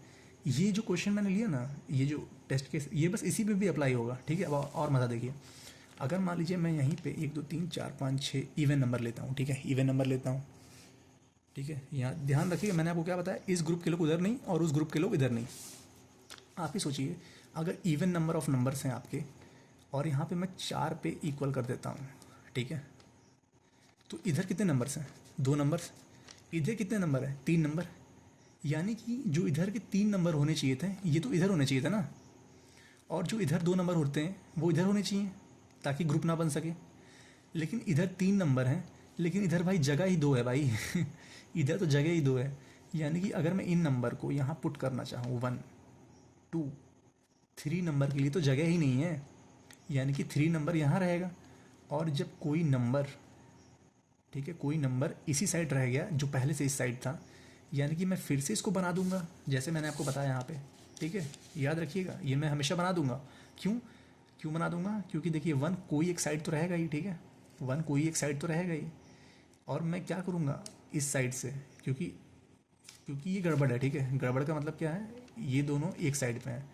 A: ये जो क्वेश्चन मैंने लिया ना, ये जो टेस्ट केस, ये बस इसी पे भी अप्लाई होगा, ठीक है। अब और मज़ा देखिए, अगर मान लीजिए मैं यहीं पे 1 2 3 4 5 6 इवन नंबर लेता हूँ, ठीक है, इवन नंबर लेता हूँ, ठीक है। यहाँ ध्यान रखिए, मैंने आपको क्या बताया, इस ग्रुप के लोग उधर नहीं और उस ग्रुप के लोग इधर नहीं। आप ही सोचिए, अगर इवन नंबर ऑफ नंबर्स हैं आपके, और यहाँ पे मैं 4 पे इक्वल कर देता हूँ, ठीक है, तो इधर कितने नंबर्स हैं, 2 नंबर्स, इधर कितने नंबर है, 3 नंबर, यानी कि जो इधर के 3 नंबर होने चाहिए थे, ये तो इधर होने चाहिए था ना, और जो इधर 2 नंबर होते हैं वो इधर होने चाहिए ताकि ग्रुप ना बन सके। लेकिन इधर 3 नंबर हैं, लेकिन इधर भाई जगह ही 2 है भाई इधर तो जगह ही 2 है, यानी कि अगर मैं इन नंबर को यहाँ पुट करना चाहूँ 1 2 3 नंबर के लिए तो जगह ही नहीं है, यानी कि 3 नंबर यहाँ रहेगा। और जब कोई नंबर, ठीक है, कोई नंबर इसी साइड रह गया जो पहले से इस साइड था, यानी कि मैं फिर से इसको बना दूंगा जैसे मैंने आपको बताया यहाँ पे, ठीक है, याद रखिएगा, ये मैं हमेशा बना दूंगा। क्यों बना दूंगा, क्योंकि देखिए 1 कोई एक साइड तो रहेगा ही, ठीक है, 1 कोई एक साइड तो रहेगा ही, और मैं क्या करूँगा इस साइड से, क्योंकि ये गड़बड़ है, ठीक है। गड़बड़ का मतलब क्या है, ये दोनों एक साइड पे हैं,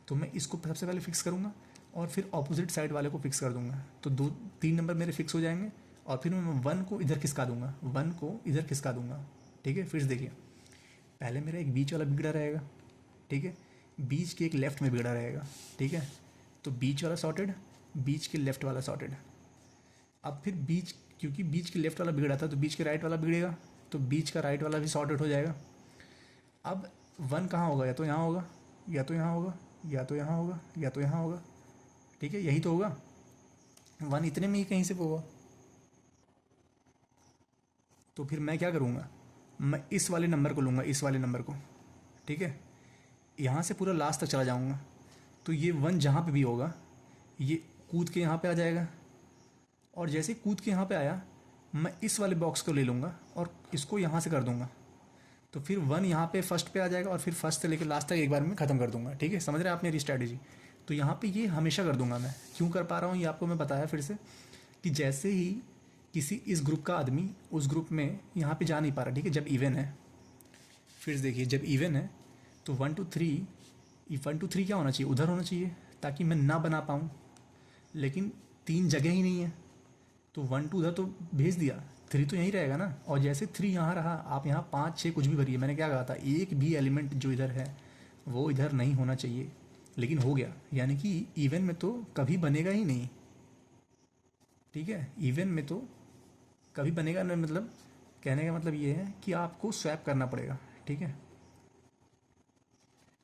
A: तो मैं इसको सबसे पहले फिक्स करूँगा, और फिर ऑपोजिट साइड वाले को फिक्स कर दूंगा, तो 2 3 नंबर मेरे फिक्स हो जाएंगे। और फिर मैं 1 को इधर खिसका दूंगा, 1 को इधर खिसका दूंगा। ठीक है, फिर से देखिए, पहले मेरा एक बीच वाला बिगड़ा रहेगा। ठीक है, बीच के एक लेफ्ट में बिगड़ा रहेगा। ठीक है, तो बीच वाला सॉर्टेड, बीच के लेफ्ट वाला सॉर्टेड। अब फिर बीच, क्योंकि बीच के लेफ्ट वाला बिगड़ा था तो बीच के राइट वाला बिगड़ेगा, तो बीच का राइट वाला भी सॉर्टेड हो जाएगा। अब 1 कहाँ होगा, या तो यहाँ होगा, या तो यहाँ होगा, या तो यहाँ होगा, या तो यहाँ होगा। ठीक है, यही तो होगा, 1 इतने में ही कहीं से होगा। तो फिर मैं क्या करूँगा, मैं इस वाले नंबर को लूँगा, इस वाले नंबर को। ठीक है, यहाँ से पूरा लास्ट तक चला जाऊँगा, तो ये 1 जहाँ पे भी होगा ये कूद के यहाँ पे आ जाएगा। और जैसे ही कूद के यहाँ पे आया, मैं इस वाले बॉक्स को ले लूँगा और इसको यहाँ से कर दूँगा, तो फिर 1 यहाँ पे फर्स्ट पे आ जाएगा और फिर फर्स्ट से लेकर लास्ट तक एक बार में ख़त्म कर दूँगा। ठीक है, समझ रहे हैं आप मेरी स्ट्रैटेजी। तो यहाँ पे ये हमेशा कर दूँगा मैं। क्यों कर पा रहा हूँ ये आपको मैं बताया फिर से, कि जैसे ही किसी इस ग्रुप का आदमी उस ग्रुप में यहाँ पे जा नहीं पा रहा। ठीक है, जब इवन है, फिर देखिए जब इवन है तो 1 2 3, 1 2 3 क्या होना चाहिए, उधर होना चाहिए, ताकि मैं ना बना पाऊँ। लेकिन 3 जगह ही नहीं है, तो 1 2 उधर तो भेज दिया, 3 तो यहीं रहेगा ना। और जैसे 3 यहाँ रहा, आप यहाँ 5 6 कुछ भी भरिए। मैंने क्या कहा था, एक भी एलिमेंट जो इधर है वो इधर नहीं होना चाहिए, लेकिन हो गया। यानी कि इवन में तो कभी बनेगा ही नहीं। ठीक है, इवन में तो कभी बनेगा नहीं, मतलब कहने का मतलब ये है कि आपको स्वैप करना पड़ेगा। ठीक है,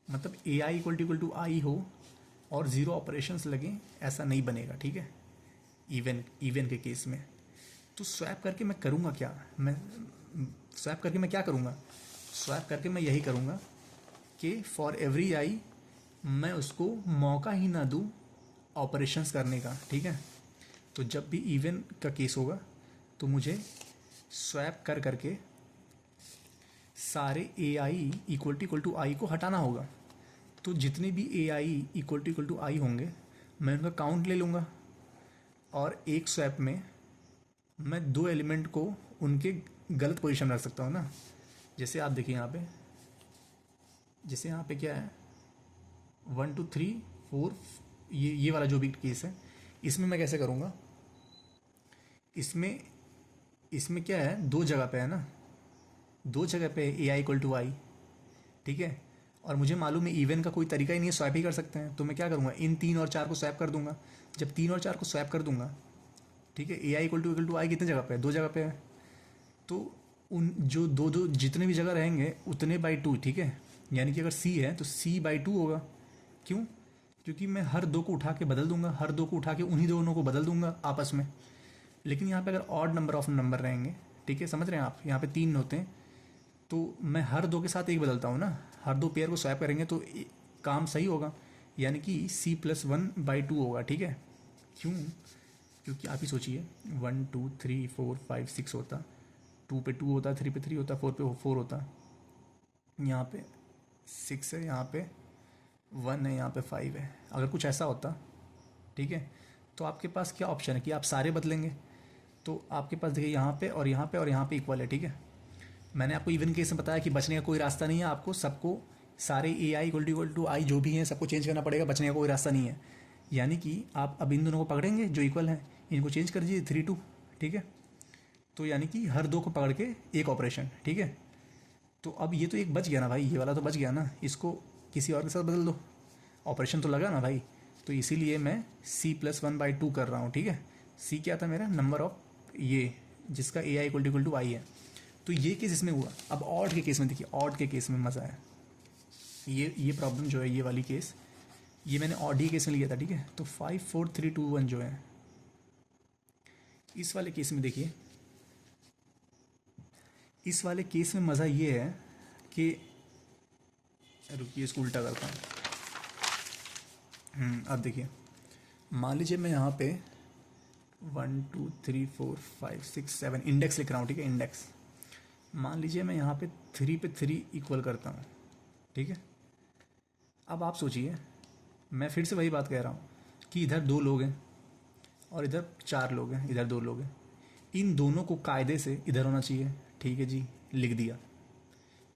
A: मतलब ए आई इक्वल टू आई हो और 0 ऑपरेशंस लगे, ऐसा नहीं बनेगा। ठीक है, इवन के केस में तो स्वैप करके मैं करूँगा क्या, मैं स्वैप करके मैं क्या करूँगा, स्वैप करके मैं यही करूँगा कि फॉर एवरी आई मैं उसको मौका ही ना दूँ ऑपरेशंस करने का। ठीक है, तो जब भी इवन का केस होगा तो मुझे स्वैप कर करके सारे ए आई इक्वल टू आई को हटाना होगा। तो जितने भी ए आई इक्वल टू आई होंगे मैं उनका काउंट ले लूँगा, और एक स्वैप में मैं 2 एलिमेंट को उनके गलत पोजीशन में रख सकता हूँ ना। जैसे आप देखिए यहाँ पे, जैसे यहाँ पे क्या है 1 2 3 4, ये वाला जो भी केस है, इसमें मैं कैसे करूँगा, इसमें क्या है, 2 जगह पे है ना, 2 जगह पे ए आई इक्वल टू आई। ठीक है, और मुझे मालूम है इवन का कोई तरीका ही नहीं है, स्वैप ही कर सकते हैं। तो मैं क्या करूँगा, इन 3 और 4 को स्वैप कर दूंगा। जब 3 और 4 को स्वैप कर दूंगा, ठीक है, ए आई इक्वल टू आई कितने जगह पे है, 2 जगह पे है, तो उन जो दो जितने भी जगह रहेंगे उतने बाई 2। ठीक है, यानी कि अगर सी है तो सी बाई 2 होगा। क्यों, क्योंकि मैं हर 2 को उठा के बदल दूंगा, हर 2 को उठा के उन्हीं दोनों को बदल दूंगा आपस में। लेकिन यहाँ पे अगर ऑड नंबर ऑफ नंबर रहेंगे, ठीक है, समझ रहे हैं आप, यहाँ पे 3 होते हैं, तो मैं हर 2 के साथ एक बदलता हूँ ना, हर 2 पेयर को स्वैप करेंगे तो काम सही होगा, यानी कि C+1/2 होगा। ठीक है, क्यों, क्योंकि आप ही सोचिए 1 2 3 4 5 6 होता, 2 पे 2 होता, 3 पे 3 होता, 4 पे 4 होता, यहाँ पे 6 है, यहाँ पे 1 है, यहाँ पे 5 है। अगर कुछ ऐसा होता, ठीक है, तो आपके पास क्या ऑप्शन है कि आप सारे बदलेंगे। तो आपके पास देखिए यहाँ पे और यहाँ पे और यहाँ पे इक्वल है। ठीक है, मैंने आपको इवन केस में बताया कि बचने का कोई रास्ता नहीं है, आपको सबको सारे ए आई इक्वल टू आई जो भी हैं सबको चेंज करना पड़ेगा, बचने का कोई रास्ता नहीं है। यानी कि आप अब इन दोनों को पकड़ेंगे जो इक्वल हैं, इनको चेंज कर दीजिए 3 2। ठीक है, तो यानी कि हर 2 को पकड़ के एक ऑपरेशन। ठीक है, तो अब ये तो एक बच गया ना भाई, ये वाला तो बच गया ना, इसको किसी और के साथ बदल दो, ऑपरेशन तो लगा ना भाई। तो इसीलिए मैं C+1/2 कर रहा हूँ। ठीक है, C क्या था मेरा, नंबर ऑफ ये जिसका ए आई इक्वल टू आई है। तो ये केस इसमें हुआ। अब ऑड के केस में देखिए, ऑड के केस में मज़ा है, ये प्रॉब्लम जो है, ये वाली केस, ये मैंने ऑड ही केस में लिया था। ठीक है, तो 5 4 3 2 1 जो है, इस वाले केस में देखिए, इस वाले केस में मज़ा ये है कि, रुकिए इसको उल्टा करता हूँ। अब देखिए, मान लीजिए मैं यहाँ पे 1 2 3 4 5 6 7 इंडेक्स लिख रहा हूँ। ठीक है, इंडेक्स, मान लीजिए मैं यहाँ पे 3 पे 3 इक्वल करता हूँ। ठीक है, अब आप सोचिए, मैं फिर से वही बात कह रहा हूँ कि इधर 2 लोग हैं और इधर 4 लोग हैं, इधर 2 लोग हैं, इन दोनों को कायदे से इधर होना चाहिए। ठीक है जी, लिख दिया।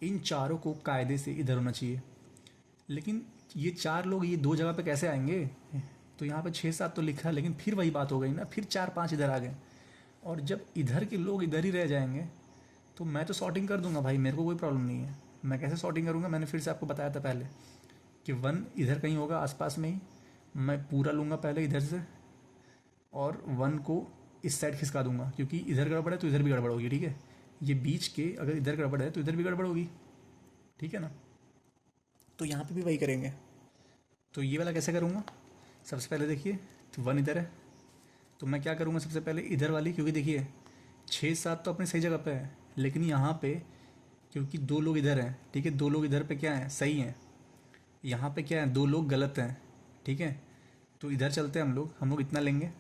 A: इन चारों को कायदे से इधर होना चाहिए, लेकिन ये 4 लोग ये 2 जगह पे कैसे आएंगे, तो यहाँ पे 6 7 तो लिखा, लेकिन फिर वही बात हो गई ना, फिर 4 5 इधर आ गए। और जब इधर के लोग इधर ही रह जाएंगे तो मैं तो सॉर्टिंग कर दूंगा भाई, मेरे को कोई प्रॉब्लम नहीं है। मैं कैसे सॉर्टिंग करूँगा, मैंने फिर से आपको बताया था पहले कि 1 इधर कहीं होगा आसपास में ही, मैं पूरा लूँगा पहले इधर से, और 1 को इस साइड खिसका दूंगा, क्योंकि इधर गड़बड़ है तो इधर भी गड़बड़ होगी, ठीक है। ये बीच के अगर इधर गड़बड़ है तो इधर भी गड़बड़ होगी, ठीक है ना। तो यहाँ पे भी वही करेंगे। तो ये वाला कैसे करूँगा, सबसे पहले देखिए, तो 1 इधर है, तो मैं क्या करूँगा सबसे पहले इधर वाली, क्योंकि देखिए 6 7 तो अपने सही जगह पे है, लेकिन यहाँ पे क्योंकि 2 लोग इधर हैं, ठीक है, 2 लोग इधर पे क्या हैं, सही हैं, यहाँ पे क्या है, 2 लोग गलत हैं, ठीक है। तो इधर चलते हैं हम लोग इतना लेंगे,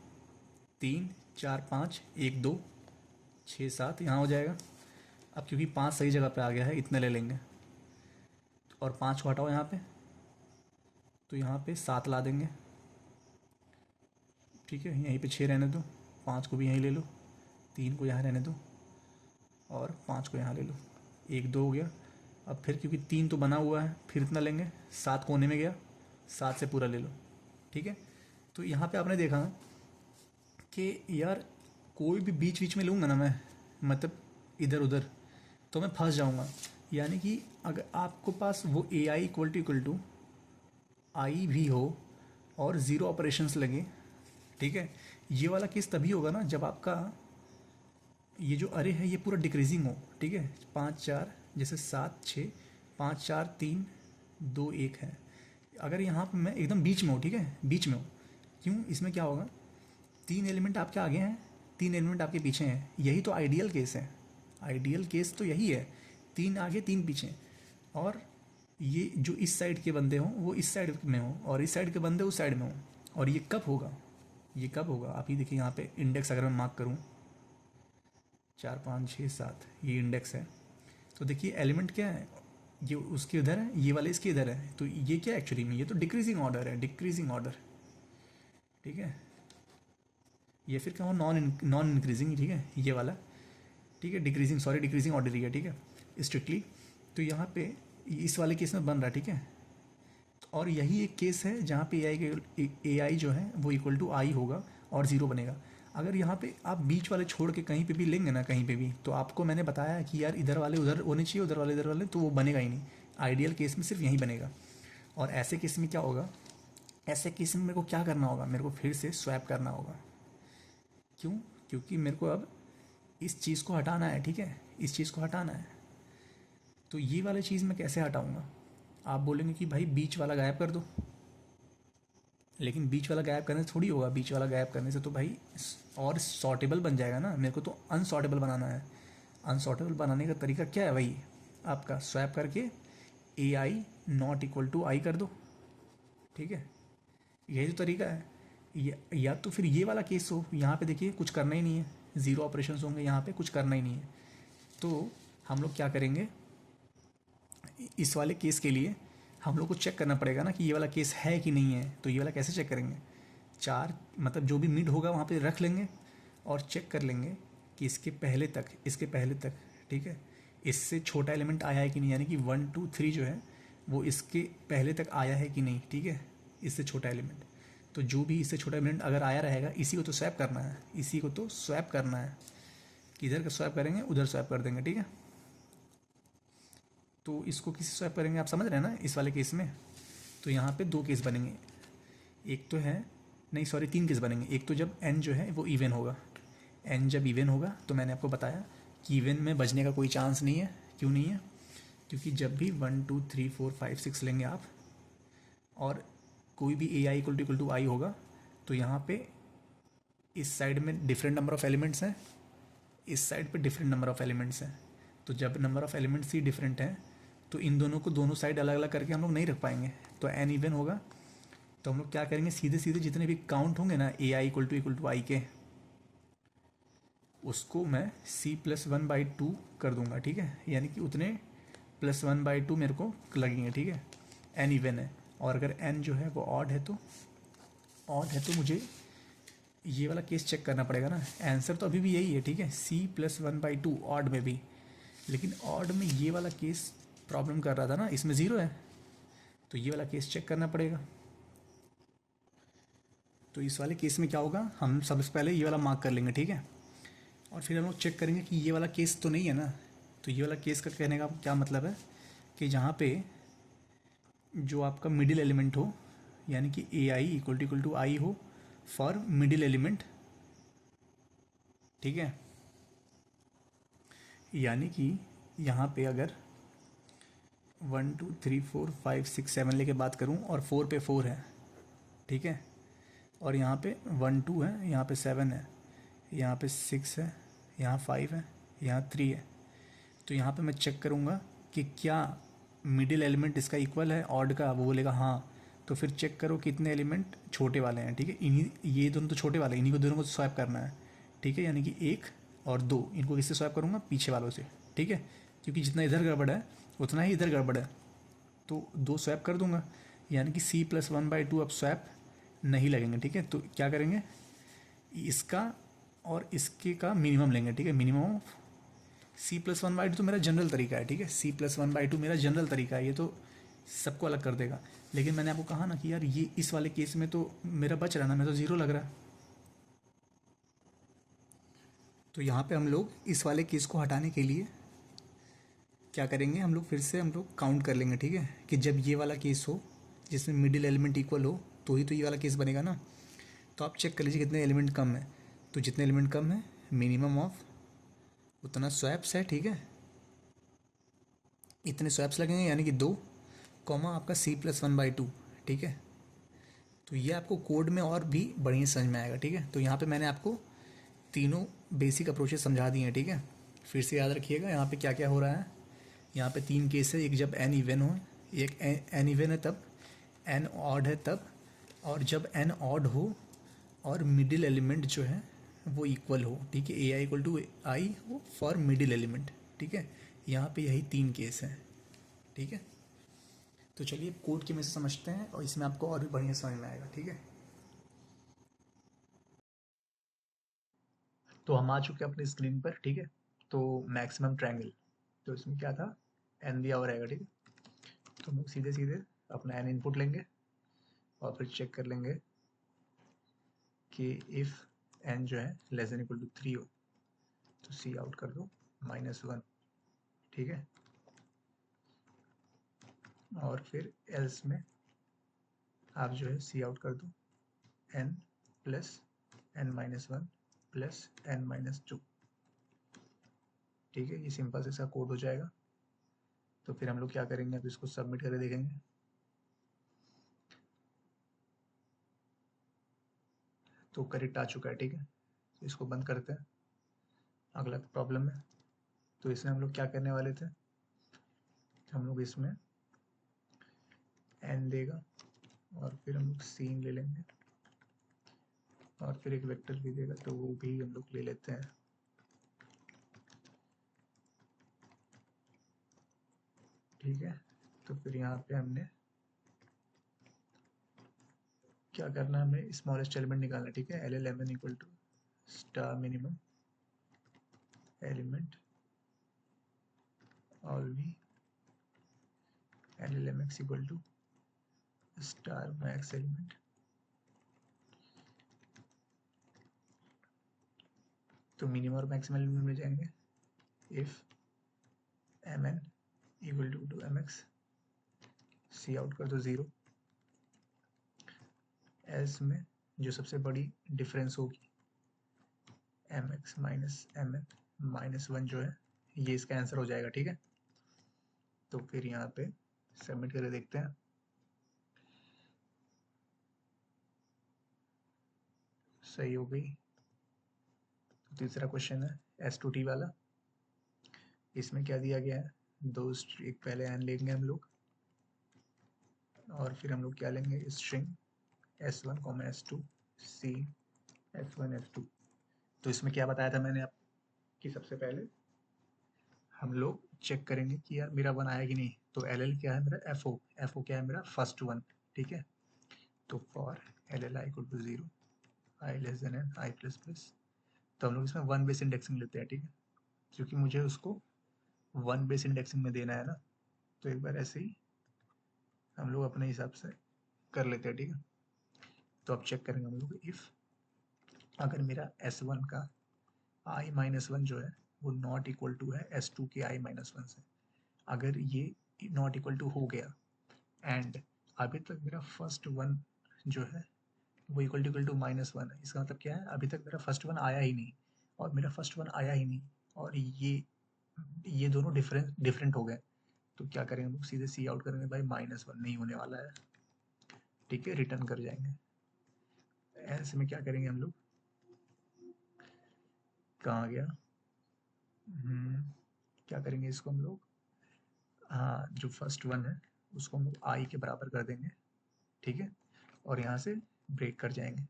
A: 3 4 5 1 2 6 7 यहाँ हो जाएगा। अब क्योंकि 5 सही जगह पे आ गया है, इतने ले लेंगे, और 5 को हटाओ यहाँ पे, तो यहाँ पे 7 ला देंगे, ठीक है। यहीं पे 6 रहने दो, 5 को भी यहीं ले लो, 3 को यहाँ रहने दो, और 5 को यहाँ ले लो, 1 2 हो गया। अब फिर क्योंकि 3 तो बना हुआ है, फिर इतना लेंगे, 7 कोने में गया, 7 से पूरा ले लो, ठीक है। तो यहाँ पे आपने देखा कि यार कोई भी बीच बीच में लूँगा ना मैं, मतलब इधर उधर, तो मैं फंस जाऊँगा। यानी कि अगर आपको पास वो ए आई इक्वल टू आई भी हो और ज़ीरो ऑपरेशंस लगे, ठीक है, ये वाला केस तभी होगा ना जब आपका ये जो अरे है ये पूरा डिक्रीजिंग हो, ठीक है। 5 4 जैसे 7 6 5 4 3 2 1 है, अगर यहाँ पर मैं एकदम बीच में हूँ, ठीक है, बीच में हूँ, क्यों, इसमें क्या होगा, 3 एलिमेंट आपके आगे हैं, 3 एलिमेंट आपके पीछे हैं, यही तो आइडियल केस है। आइडियल केस तो यही है, 3 आगे 3 पीछे, और ये जो इस साइड के बंदे हों वो इस साइड में हों, और इस साइड के बंदे उस साइड में हों। और ये कब होगा, ये कब होगा, आप ही देखिए यहाँ पे इंडेक्स अगर मैं मार्क करूँ 4 5 6 7, ये इंडेक्स है, तो देखिए एलिमेंट क्या है, ये उसके इधर है, ये वाले इसके इधर है, तो ये क्या एक्चुअली में, ये तो डिक्रीजिंग ऑर्डर है, डिक्रीजिंग ऑर्डर, ठीक है। ये फिर क्या हो, नॉन इंक्रीजिंग, ठीक है, ये वाला, ठीक है, डिक्रीजिंग, सॉरी डिक्रीजिंग ऑर्डर ही है, ठीक है, स्ट्रिक्टली। तो यहाँ पे इस वाले केस में बन रहा है, ठीक है। और यही एक केस है जहाँ पे ए आई जो है वो इक्वल टू आई होगा और ज़ीरो बनेगा। अगर यहाँ पे आप बीच वाले छोड़ के कहीं पे भी लेंगे ना, कहीं पे भी, तो आपको मैंने बताया कि यार इधर वाले उधर होने चाहिए, उधर वाले इधर वाले, तो वो बनेगा ही नहीं। आइडियल केस में सिर्फ यही बनेगा। और ऐसे केस में क्या होगा, ऐसे केस में मेरे को क्या करना होगा, मेरे को फिर से स्वैप करना होगा। क्यों, क्योंकि मेरे को अब इस चीज़ को हटाना है, ठीक है, इस चीज़ को हटाना है। तो ये वाली चीज़ मैं कैसे हटाऊंगा, आप बोलेंगे कि भाई बीच वाला गायब कर दो, लेकिन बीच वाला गायब करने से थोड़ी होगा, बीच वाला गायब करने से तो भाई और सॉर्टेबल बन जाएगा ना, मेरे को तो अनसॉर्टेबल बनाना है। अनसॉर्टेबल बनाने का तरीका क्या है, वही आपका स्वैप करके ए आई नॉट इक्वल टू आई कर दो, ठीक है, यही तो तरीका है। या तो फिर ये वाला केस हो, यहाँ पे देखिए कुछ करना ही नहीं है, ज़ीरो ऑपरेशंस होंगे, यहाँ पे कुछ करना ही नहीं है। तो हम लोग क्या करेंगे, इस वाले केस के लिए हम लोग को चेक करना पड़ेगा ना कि ये वाला केस है कि नहीं है। तो ये वाला कैसे चेक करेंगे, 4 मतलब जो भी मिड होगा वहाँ पे रख लेंगे और चेक कर लेंगे कि इसके पहले तक, इसके पहले तक, ठीक है, इससे छोटा एलिमेंट आया है कि नहीं, यानी कि 1 2 3 जो है वो इसके पहले तक आया है कि नहीं, ठीक है, इससे छोटा एलिमेंट। तो जो भी इससे छोटा एलिमेंट अगर आया रहेगा, इसी को तो स्वैप करना है, इसी को तो स्वैप करना है। किधर का स्वैप करेंगे, उधर स्वैप कर देंगे, ठीक है। तो इसको किसी स्वैप करेंगे, आप समझ रहे हैं ना इस वाले केस में। तो यहाँ पे 2 केस बनेंगे, एक तो है, नहीं सॉरी 3 केस बनेंगे। एक तो जब n जो है वो इवन होगा, n जब इवन होगा तो मैंने आपको बताया कि इवन में बचने का कोई चांस नहीं है। क्यों नहीं है, क्योंकि जब भी 1 2 3 4 5 6 लेंगे आप, और कोई भी ए आई इक्वल टू आई होगा, तो यहाँ पे इस साइड में डिफरेंट नंबर ऑफ एलिमेंट्स हैं, इस साइड पे डिफरेंट नंबर ऑफ एलिमेंट्स हैं। तो जब number of elements he different हैं तो इन दोनों को दोनों साइड अलग अलग करके हम लोग नहीं रख पाएंगे। तो एन इवन होगा, तो हम लोग क्या करेंगे, सीधे सीधे जितने भी काउंट होंगे ना ए आई इक्वल टू आई के, उसको मैं c+1/2 कर दूंगा, ठीक है, यानी कि उतने +1/2 मेरे को लगेंगे, ठीक है। एन इवन है, और अगर एन जो है वो ऑड है तो मुझे ये वाला केस चेक करना पड़ेगा ना। आंसर तो अभी भी यही है, ठीक है, c+1/2 ऑड में भी, लेकिन ऑड में ये वाला केस प्रॉब्लम कर रहा था ना, इसमें 0 है, तो ये वाला केस चेक करना पड़ेगा। तो इस वाले केस में क्या होगा, हम सबसे पहले ये वाला मार्क कर लेंगे, ठीक है। और फिर हम लोग चेक करेंगे कि ये वाला केस तो नहीं है ना। तो ये वाला केस का कहने का क्या मतलब है कि जहाँ पे जो आपका मिडिल एलिमेंट हो, यानी कि ए आई इक्वल टू आई हो फॉर मिडिल एलिमेंट, ठीक है। यानी कि यहाँ पे अगर 1 2 3 4 5 6 7 लेके बात करूँ और 4 पे 4 है, ठीक है। और यहाँ पे 1 2 है, यहाँ पे 7 है, यहाँ पे 6 है, यहाँ 5 है, यहाँ 3 है। तो यहाँ पे मैं चेक करूँगा कि क्या मिडिल एलिमेंट इसका इक्वल है ऑड का, वो बोलेगा हाँ। तो फिर चेक करो कितने एलिमेंट छोटे वाले हैं, ठीक है। इन्हीं, ये दोनों तो छोटे वाले, इन्हीं को दोनों को स्वैप करना है, ठीक है। यानी कि 1 और 2 इनको किससे स्वैप करूँगा, पीछे वालों से, ठीक है। क्योंकि जितना इधर गड़बड़ है उतना ही इधर गड़बड़ है, तो 2 स्वैप कर दूंगा। यानी कि C+1/2 अब स्वैप नहीं लगेंगे, ठीक है। तो क्या करेंगे, इसका और इसके का मिनिमम लेंगे, ठीक है। मिनिमम ऑफ C+1/2 तो मेरा जनरल तरीका है, ठीक है। C+1/2 मेरा जनरल तरीका है, ये तो सबको अलग कर देगा। लेकिन मैंने आपको कहा ना कि यार ये इस वाले केस में तो मेरा बच रहा ना, मेरा तो 0 लग रहा है। तो यहाँ पे हम लोग इस वाले केस को हटाने के लिए क्या करेंगे, हम लोग फिर से हम लोग काउंट कर लेंगे, ठीक है। कि जब ये वाला केस हो जिसमें मिडिल एलिमेंट इक्वल हो तो ही तो ये वाला केस बनेगा ना। तो आप चेक कर लीजिए कितने एलिमेंट कम है। तो जितने एलिमेंट कम है मिनिमम ऑफ उतना स्वैप्स है, ठीक है। इतने स्वैप्स लगेंगे यानी कि 2 कॉमा आपका C+1/2, ठीक है। तो ये आपको कोड में और भी बढ़िया समझ में आएगा, ठीक है। तो यहाँ पे मैंने आपको तीनों बेसिक अप्रोचेस समझा दिए हैं, ठीक है। फिर से याद रखिएगा यहाँ पे क्या क्या हो रहा है। यहाँ पे 3 केस है, एक जब n इवन हो, एक n इवन है तब, n ऑड है तब, और जब n ऑड हो और मिडिल एलिमेंट जो है वो इक्वल हो, ठीक है। ए आई इक्वल टू आई हो फॉर मिडिल एलिमेंट, ठीक है। यहाँ पे यही 3 केस हैं, ठीक है। तो चलिए कोड के में से समझते हैं और इसमें आपको और भी बढ़िया समझ में आएगा, ठीक है। तो हम आ चुके हैं अपनी स्क्रीन पर, ठीक है। तो मैक्सिमम ट्रायंगल, तो इसमें क्या था, n दिया हुआ रहेगा, ठीक है। तो हम सीधे सीधे अपना n इनपुट लेंगे और फिर चेक कर लेंगे कि इफ़ n जो है लेस देन इक्वल टू 3 हो तो सी आउट कर दो -1, ठीक है। और फिर एल्स में आप जो है सी आउट कर दो n plus n-1 plus n-2, ठीक है। ये सिंपल से इसका कोड हो जाएगा। तो फिर हम लोग क्या करेंगे, अब इसको सबमिट करके देखेंगे। तो करेक्ट आ चुका है, ठीक है। तो इसको बंद करते हैं, अगला प्रॉब्लम है। तो इसमें हम लोग क्या करने वाले थे, हम लोग इसमें n देगा और फिर हम लोग सीन ले लेंगे और फिर एक वेक्टर भी देगा तो वो भी हम लोग ले लेते हैं, ठीक है। तो फिर यहाँ पे हमने क्या करना है, हमें स्मॉलेस्ट एलिमेंट निकालना है, ठीक है। LLMN equal to star minimum element ऑल भी LLMX equal to star max element. तो मिनिमम और मैक्सिमम एलिमेंट मिल जाएंगे if MN equal to MX, C out कर दो 0। एल्स में जो सबसे बड़ी डिफरेंस होगी MX माइनस MN -1 जो है ये इसका आंसर हो जाएगा, ठीक है। तो फिर यहाँ पे सबमिट करके देखते हैं। सही हो गई। तो तीसरा क्वेश्चन है S2T वाला। इसमें क्या दिया गया है, दो एक पहले एन लेंगे हम लोग और फिर हम लोग क्या लेंगे, string S1, S2, C S1 S2। तो इसमें क्या बताया था मैंने आपकी, सबसे पहले हम लोग चेक करेंगे कि यार मेरा वन आया कि नहीं। तो LL क्या है मेरा, FO क्या है मेरा, फर्स्ट वन, ठीक है। तो for LL I equal to 0, I less than n, I plus plus. तो हम लोग इसमें वन बेस इंडेक्सिंग लेते हैं, ठीक है। क्योंकि मुझे उसको वन बेस इंडेक्सिंग में देना है ना, तो एक बार ऐसे ही हम लोग अपने हिसाब से कर लेते हैं, ठीक है। तो अब चेक करेंगे हम लोग इफ अगर मेरा S1 का i-1 जो है वो नॉट इक्वल टू है S2 के i-1 से, अगर ये नॉट इक्वल टू हो गया एंड अभी तक मेरा फर्स्ट वन जो है वो इक्वल टू -1 है, इसका मतलब क्या है, अभी तक मेरा फर्स्ट वन आया ही नहीं, और मेरा फर्स्ट वन आया ही नहीं, और ये दोनों डिफरेंट हो गए, तो क्या करेंगे हम लोग, सीधे सी आउट करेंगे भाई, -1 नहीं होने वाला है, ठीक है, रिटर्न कर जाएंगे। ऐसे में क्या करेंगे हम लोग, कहाँ गया, क्या करेंगे इसको हम लोग, हाँ जो फर्स्ट वन है उसको हम लोग आई के बराबर कर देंगे, ठीक है, और यहाँ से ब्रेक कर जाएंगे,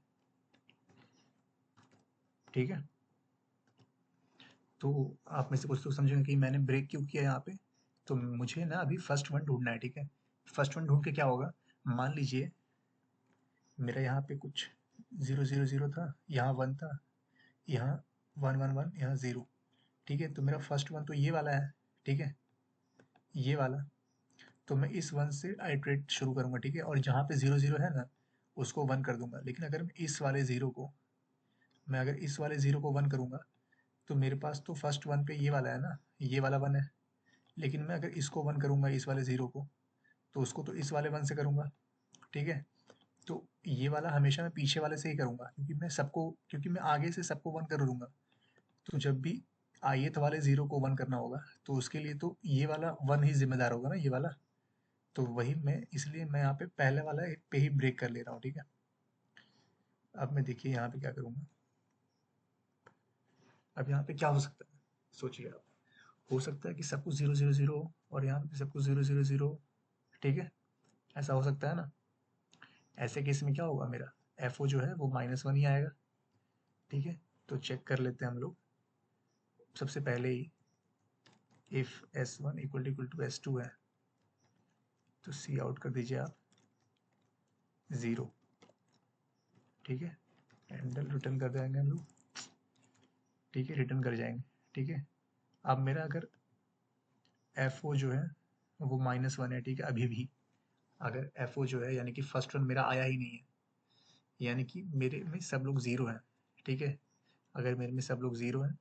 A: ठीक है। तो आप में से कुछ तो समझेंगे कि मैंने ब्रेक क्यों किया यहाँ पे, तो मुझे ना अभी फर्स्ट वन ढूंढना है, ठीक है। फर्स्ट वन ढूंढ के क्या होगा, मान लीजिए मेरा यहाँ पे कुछ 0 0 0 था, यहाँ 1 था, यहाँ 1 1 1, यहाँ 0, ठीक है। तो मेरा फर्स्ट वन तो ये वाला है, ठीक है, ये वाला, तो मैं इस वन से आइट्रेट शुरू करूंगा, ठीक है, और जहाँ पे 0 0 है ना उसको 1 कर दूंगा। लेकिन अगर मैं अगर इस वाले ज़ीरो को 1 करूंगा, तो मेरे पास तो फर्स्ट वन पे ये वाला है ना, ये वाला 1 है, लेकिन मैं अगर इसको 1 करूंगा, इस वाले ज़ीरो को, तो उसको तो इस वाले 1 से करूंगा, ठीक है। तो ये वाला हमेशा मैं पीछे वाले से ही करूंगा, क्योंकि मैं आगे से सबको 1 कर दूंगा। तो जब भी ith वाले ज़ीरो को 1 करना होगा, तो उसके लिए तो ये वाला 1 ही ज़िम्मेदार होगा ना, ये वाला। तो वही मैं इसलिए मैं यहाँ पे पहले वाला पे ही ब्रेक कर ले रहा हूँ, ठीक है। अब मैं देखिए यहाँ पे क्या करूँगा, अब यहाँ पे क्या हो सकता है, सोचिए आप, हो सकता है कि सब कुछ 0 0 0 और यहाँ पे भी सब कुछ 0 0 0, ठीक है, ऐसा हो सकता है ना। ऐसे केस में क्या होगा, मेरा एफ ओ जो है वो -1 ही आएगा, ठीक है। तो चेक कर लेते हैं हम लोग, सबसे पहले ही इफ S1 = S2 है, तो सी आउट कर दीजिए आप 0, ठीक है, हैंडल रिटर्न कर देंगे हम लोग, ठीक है, रिटर्न कर जाएंगे, ठीक है। अब मेरा अगर एफ ओ जो है वो -1 है, ठीक है, अभी भी अगर एफ ओ जो है यानी कि फर्स्ट वन मेरा आया ही नहीं है, यानी कि मेरे में सब लोग 0 हैं, ठीक है। अगर मेरे में सब लोग 0 हैं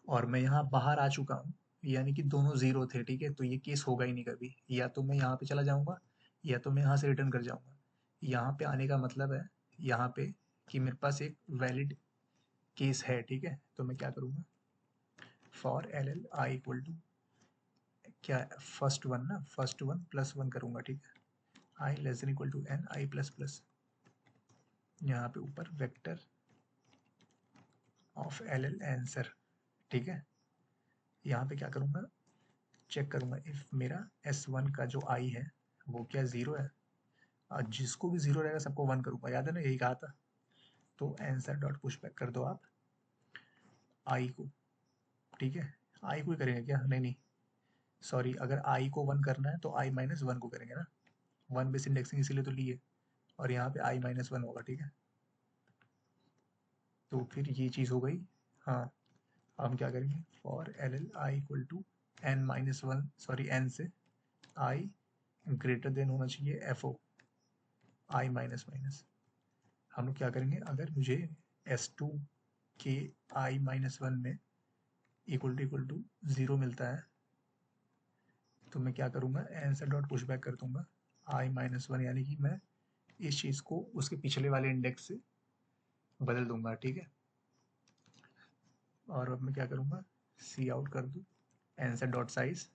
A: और मैं यहाँ बाहर आ चुका हूँ, यानी कि दोनों 0 थे, ठीक है, तो ये केस होगा ही नहीं कभी, या तो मैं यहाँ पे चला जाऊँगा या तो मैं यहाँ से रिटर्न कर जाऊँगा। यहाँ पे आने का मतलब है यहाँ पे कि मेरे पास एक वैलिड केस है, ठीक है। तो मैं क्या करूँगा, for L L I equal to क्या, फर्स्ट वन ना, फर्स्ट वन +1 करूँगा, ठीक है, I less than equal to N I plus plus, यहाँ पे ऊपर vector of L L answer, ठीक है। यहाँ पे क्या करूँगा, चेक करूँगा इफ मेरा S1 का जो आई है वो क्या 0 है, और जिसको भी 0 रहेगा सबको 1 करूँगा, याद है ना, यही कहा था। तो आंसर डॉट पुश बैक कर दो आप आई को, ठीक है। आई को ही करेंगे क्या, नहीं नहीं, सॉरी, अगर आई को 1 करना है तो i-1 को करेंगे ना, 1 बेस इंडेक्सिंग इसीलिए तो लिए, और यहाँ पे i-1 होगा, ठीक है। तो फिर ये चीज़ हो गई, हाँ। हम क्या करेंगे, for L L I equal to n-1, sorry n से i ग्रेटर देन होना चाहिए एफ ओ i-, हम लोग क्या करेंगे, अगर मुझे S2 के i-1 में इक्वल टू 0 मिलता है, तो मैं क्या करूँगा, आंसर डॉट पुश बैक कर दूंगा i-1, यानी कि मैं इस चीज़ को उसके पिछले वाले इंडेक्स से बदल दूंगा, ठीक है। और अब मैं क्या करूँगा, सी आउट कर दूँ आंसर डॉट साइज,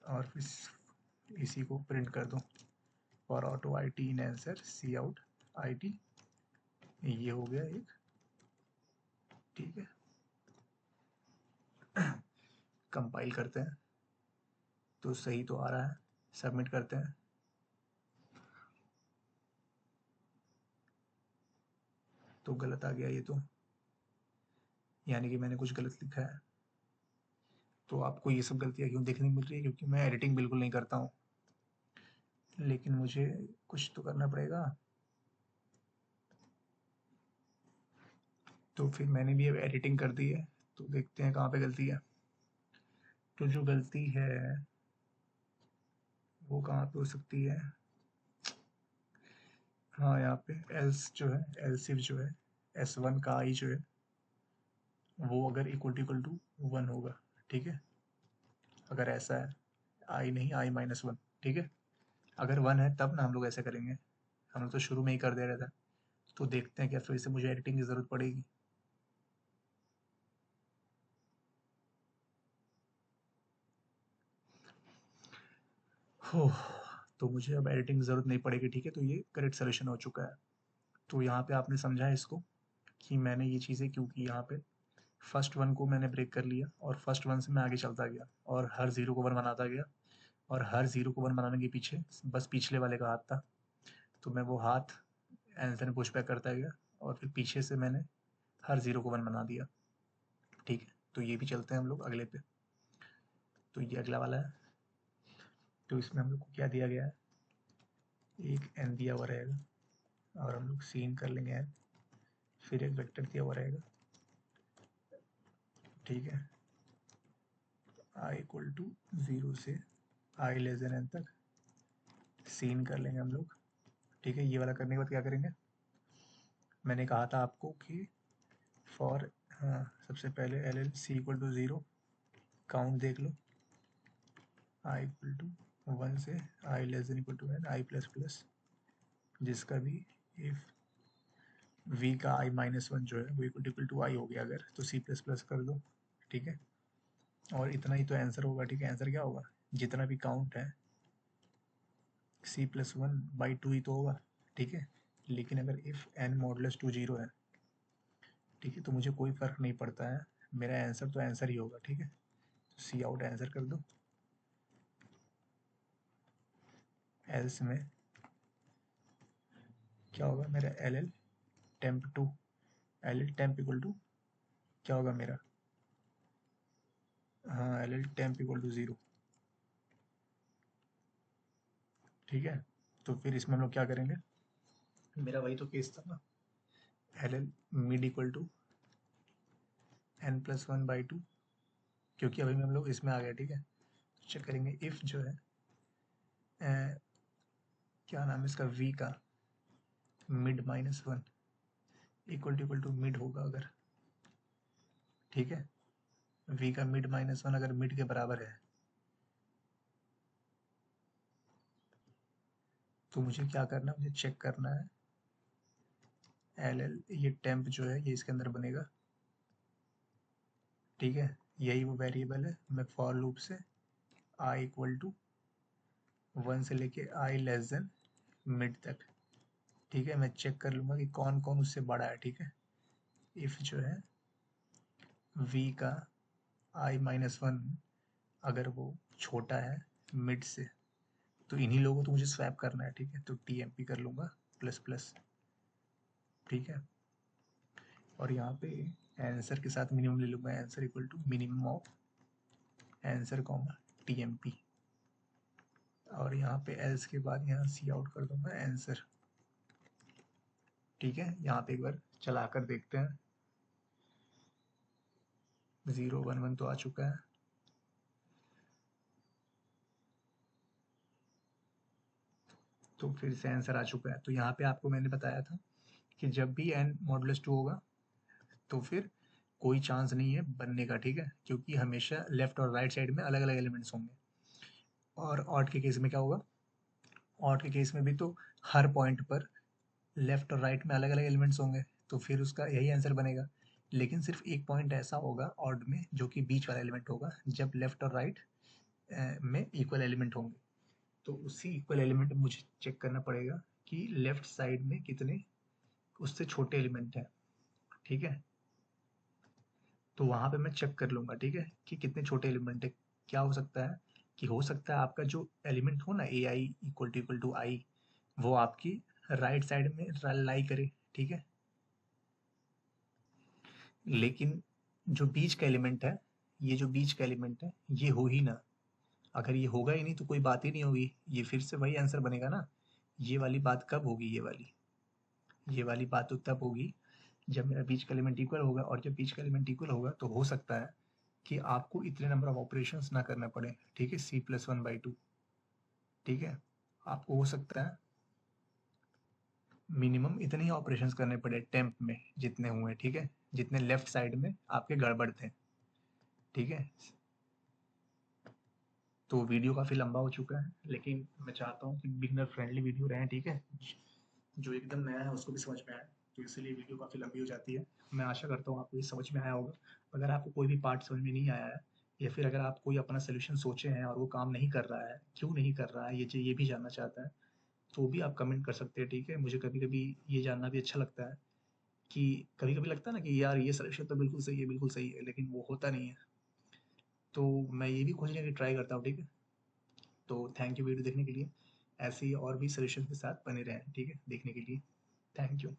A: और फिर इसी को प्रिंट कर दूँ for auto I T in answer C out I T, ये हो गया एक, ठीक है। कंपाइल करते हैं तो सही तो आ रहा है, सबमिट करते हैं, तो गलत आ गया ये तो, यानी कि मैंने कुछ गलत लिखा है। तो आपको ये सब गलतियाँ क्यों देखने मिल रही है, क्योंकि मैं एडिटिंग बिल्कुल नहीं करता हूँ, लेकिन मुझे कुछ तो करना पड़ेगा। तो फिर मैंने भी अब एडिटिंग कर दी है, तो देखते हैं कहाँ पे गलती है। तो जो गलती है वो कहाँ पे हो सकती है? हाँ, यहाँ पे एल्स जो है, एल्सिफ जो है, S1 का आई जो है वो अगर इक्वल टू 1 होगा, ठीक है। अगर ऐसा है, आई नहीं, I-1, ठीक है। अगर 1 है तब ना हम लोग ऐसे करेंगे, हम लोग तो शुरू में ही कर दे रहे थे। तो देखते हैं क्या फिर से मुझे एडिटिंग की ज़रूरत पड़ेगी। हो, तो मुझे अब एडिटिंग की ज़रूरत नहीं पड़ेगी, ठीक है। तो ये करेक्ट सोल्यूशन हो चुका है। तो यहाँ पे आपने समझा है इसको कि मैंने ये चीज़ें क्यों की। यहाँ पे फर्स्ट वन को मैंने ब्रेक कर लिया और फर्स्ट वन से मैं आगे चलता गया और हर ज़ीरो को वन बनाता गया, और हर ज़ीरो को वन बनाने के पीछे बस पिछले वाले का हाथ था, तो मैं वो हाथ आंसर में पुश बैक करता गया और फिर पीछे से मैंने हर ज़ीरो को वन बना दिया, ठीक है। तो ये भी चलते हैं हम लोग अगले पे। तो ये अगला वाला है। तो इसमें हम लोग को क्या दिया गया है, एक एन दिया हुआ रहेगा और हम लोग सीन कर लेंगे एन, फिर एक वेक्टर दिया हुआ रहेगा, ठीक है। आई इक्वल टू 0 से आई लेस देन एन तक सीन कर लेंगे हम लोग, ठीक है। ये वाला करने के बाद क्या करेंगे, मैंने कहा था आपको कि फॉर, हाँ, सबसे पहले L L C equal to 0, count देख लो, आई इक्वल टू 1 से I less than equal to N, I plus plus, जिसका भी इफ v का I-1 जो है वो इक्वल टू आई हो गया अगर, तो c प्लस प्लस कर दो, ठीक है। और इतना ही तो आंसर होगा, ठीक है। आंसर क्या होगा, जितना भी काउंट है c+1/2 ही तो होगा, ठीक है। लेकिन अगर इफ n मॉडुलस 2 0 है, ठीक है, तो मुझे कोई फर्क नहीं पड़ता है, मेरा आंसर तो आंसर ही होगा, ठीक है। तो सी आउट आंसर कर दो, एल्स में क्या होगा मेरा, L L temp two, L L temp equal to क्या होगा मेरा, हाँ, L L temp equal to 0, ठीक है। तो फिर इसमें हम लोग क्या करेंगे, मेरा वही तो केस था ना, L L mid equal to n+1/2, क्योंकि अभी हम लोग इसमें आ गए, ठीक है। तो चेक करेंगे इफ जो है क्या नाम है इसका, v का मिड -1 इक्वल टू मिड होगा अगर, ठीक है। v का मिड -1 अगर मिड के बराबर है, तो मुझे क्या करना है, मुझे चेक करना है एल एल, ये टेम्प जो है ये इसके अंदर बनेगा, ठीक है। यही वो वेरिएबल है, मैं फॉर लूप से i इक्वल टू 1 से लेके i लेस देन मिड तक, ठीक है, मैं चेक कर लूँगा कि कौन कौन उससे बड़ा है, ठीक है। इफ जो है v का I-1 अगर वो छोटा है मिड से, तो इन्हीं लोगों को तो मुझे स्वैप करना है, ठीक है। तो TMP कर लूँगा प्लस प्लस, ठीक है। और यहाँ पे आंसर के साथ मिनिमम ले लूँगा, answer equal to minimum of answer comma TMP, और यहाँ पे एल्स के बाद यहाँ सी आउट कर दूंगा आंसर, ठीक है। यहाँ पे एक बार चला कर देखते हैं, 0 1 1 तो आ चुका है, तो फिर से आंसर आ चुका है। तो यहाँ पे आपको मैंने बताया था कि जब भी n मॉडुलस 2 होगा तो फिर कोई चांस नहीं है बनने का, ठीक है, क्योंकि हमेशा लेफ्ट और राइट साइड में अलग अलग एलिमेंट्स होंगे। और ऑड के केस में क्या होगा, ऑड के केस में भी तो हर पॉइंट पर लेफ्ट और राइट में अलग अलग एलिमेंट्स होंगे, तो फिर उसका यही आंसर बनेगा। लेकिन सिर्फ एक पॉइंट ऐसा होगा ऑड में जो कि बीच वाला एलिमेंट होगा, जब लेफ्ट और राइट में इक्वल एलिमेंट होंगे। तो उसी इक्वल एलिमेंट में मुझे चेक करना पड़ेगा कि लेफ्ट साइड में कितने उससे छोटे एलिमेंट हैं, ठीक है। तो वहाँ पे मैं चेक कर लूँगा, ठीक है, कि कितने छोटे एलिमेंट है। क्या हो सकता है कि हो सकता है आपका जो एलिमेंट हो ना, AI इक्वल टू आई, वो आपकी राइट साइड में लाई करे, ठीक है। लेकिन जो बीच का एलिमेंट है, ये जो बीच का एलिमेंट है ये हो ही ना, अगर ये होगा ही नहीं तो कोई बात ही नहीं होगी, ये फिर से वही आंसर बनेगा ना। ये वाली बात कब होगी, ये वाली बात तो तब होगी जब मेरा बीच का एलिमेंट इक्वल होगा, और जब बीच का एलिमेंट इक्वल होगा तो हो सकता है कि आपको इतने नंबर ऑफ ऑपरेशंस ना करना पड़े, ठीक है, C+1/2, ठीक है, आपको हो सकता है मिनिमम इतने ही ऑपरेशंस करने पड़े टेम्प में जितने हुए, ठीक है, जितने लेफ्ट साइड में आपके गड़बड़ थे, ठीक है। तो वीडियो काफ़ी लंबा हो चुका है, लेकिन मैं चाहता हूँ कि बिगनर फ्रेंडली वीडियो रहे, ठीक है, जो एकदम नया है उसको भी समझ में आए, तो इसलिए वीडियो काफ़ी लंबी हो जाती है। मैं आशा करता हूँ आपको ये समझ में आया होगा। अगर आपको कोई भी पार्ट समझ में नहीं आया है, या फिर अगर आप कोई अपना सोल्यूशन सोचे हैं और वो काम नहीं कर रहा है, क्यों नहीं कर रहा है, ये भी जानना चाहता है, तो भी आप कमेंट कर सकते हैं, ठीक है। मुझे कभी कभी ये जानना भी अच्छा लगता है कि कभी कभी लगता है ना कि यार ये सोल्यूशन तो बिल्कुल सही है, बिल्कुल सही है, लेकिन वो होता नहीं है। तो मैं ये भी खोजने की ट्राई करता हूँ, ठीक है। तो थैंक यू वीडियो देखने के लिए। ऐसे ही और भी सजेशन के साथ बने रहें, ठीक है, देखने के लिए। Thank you.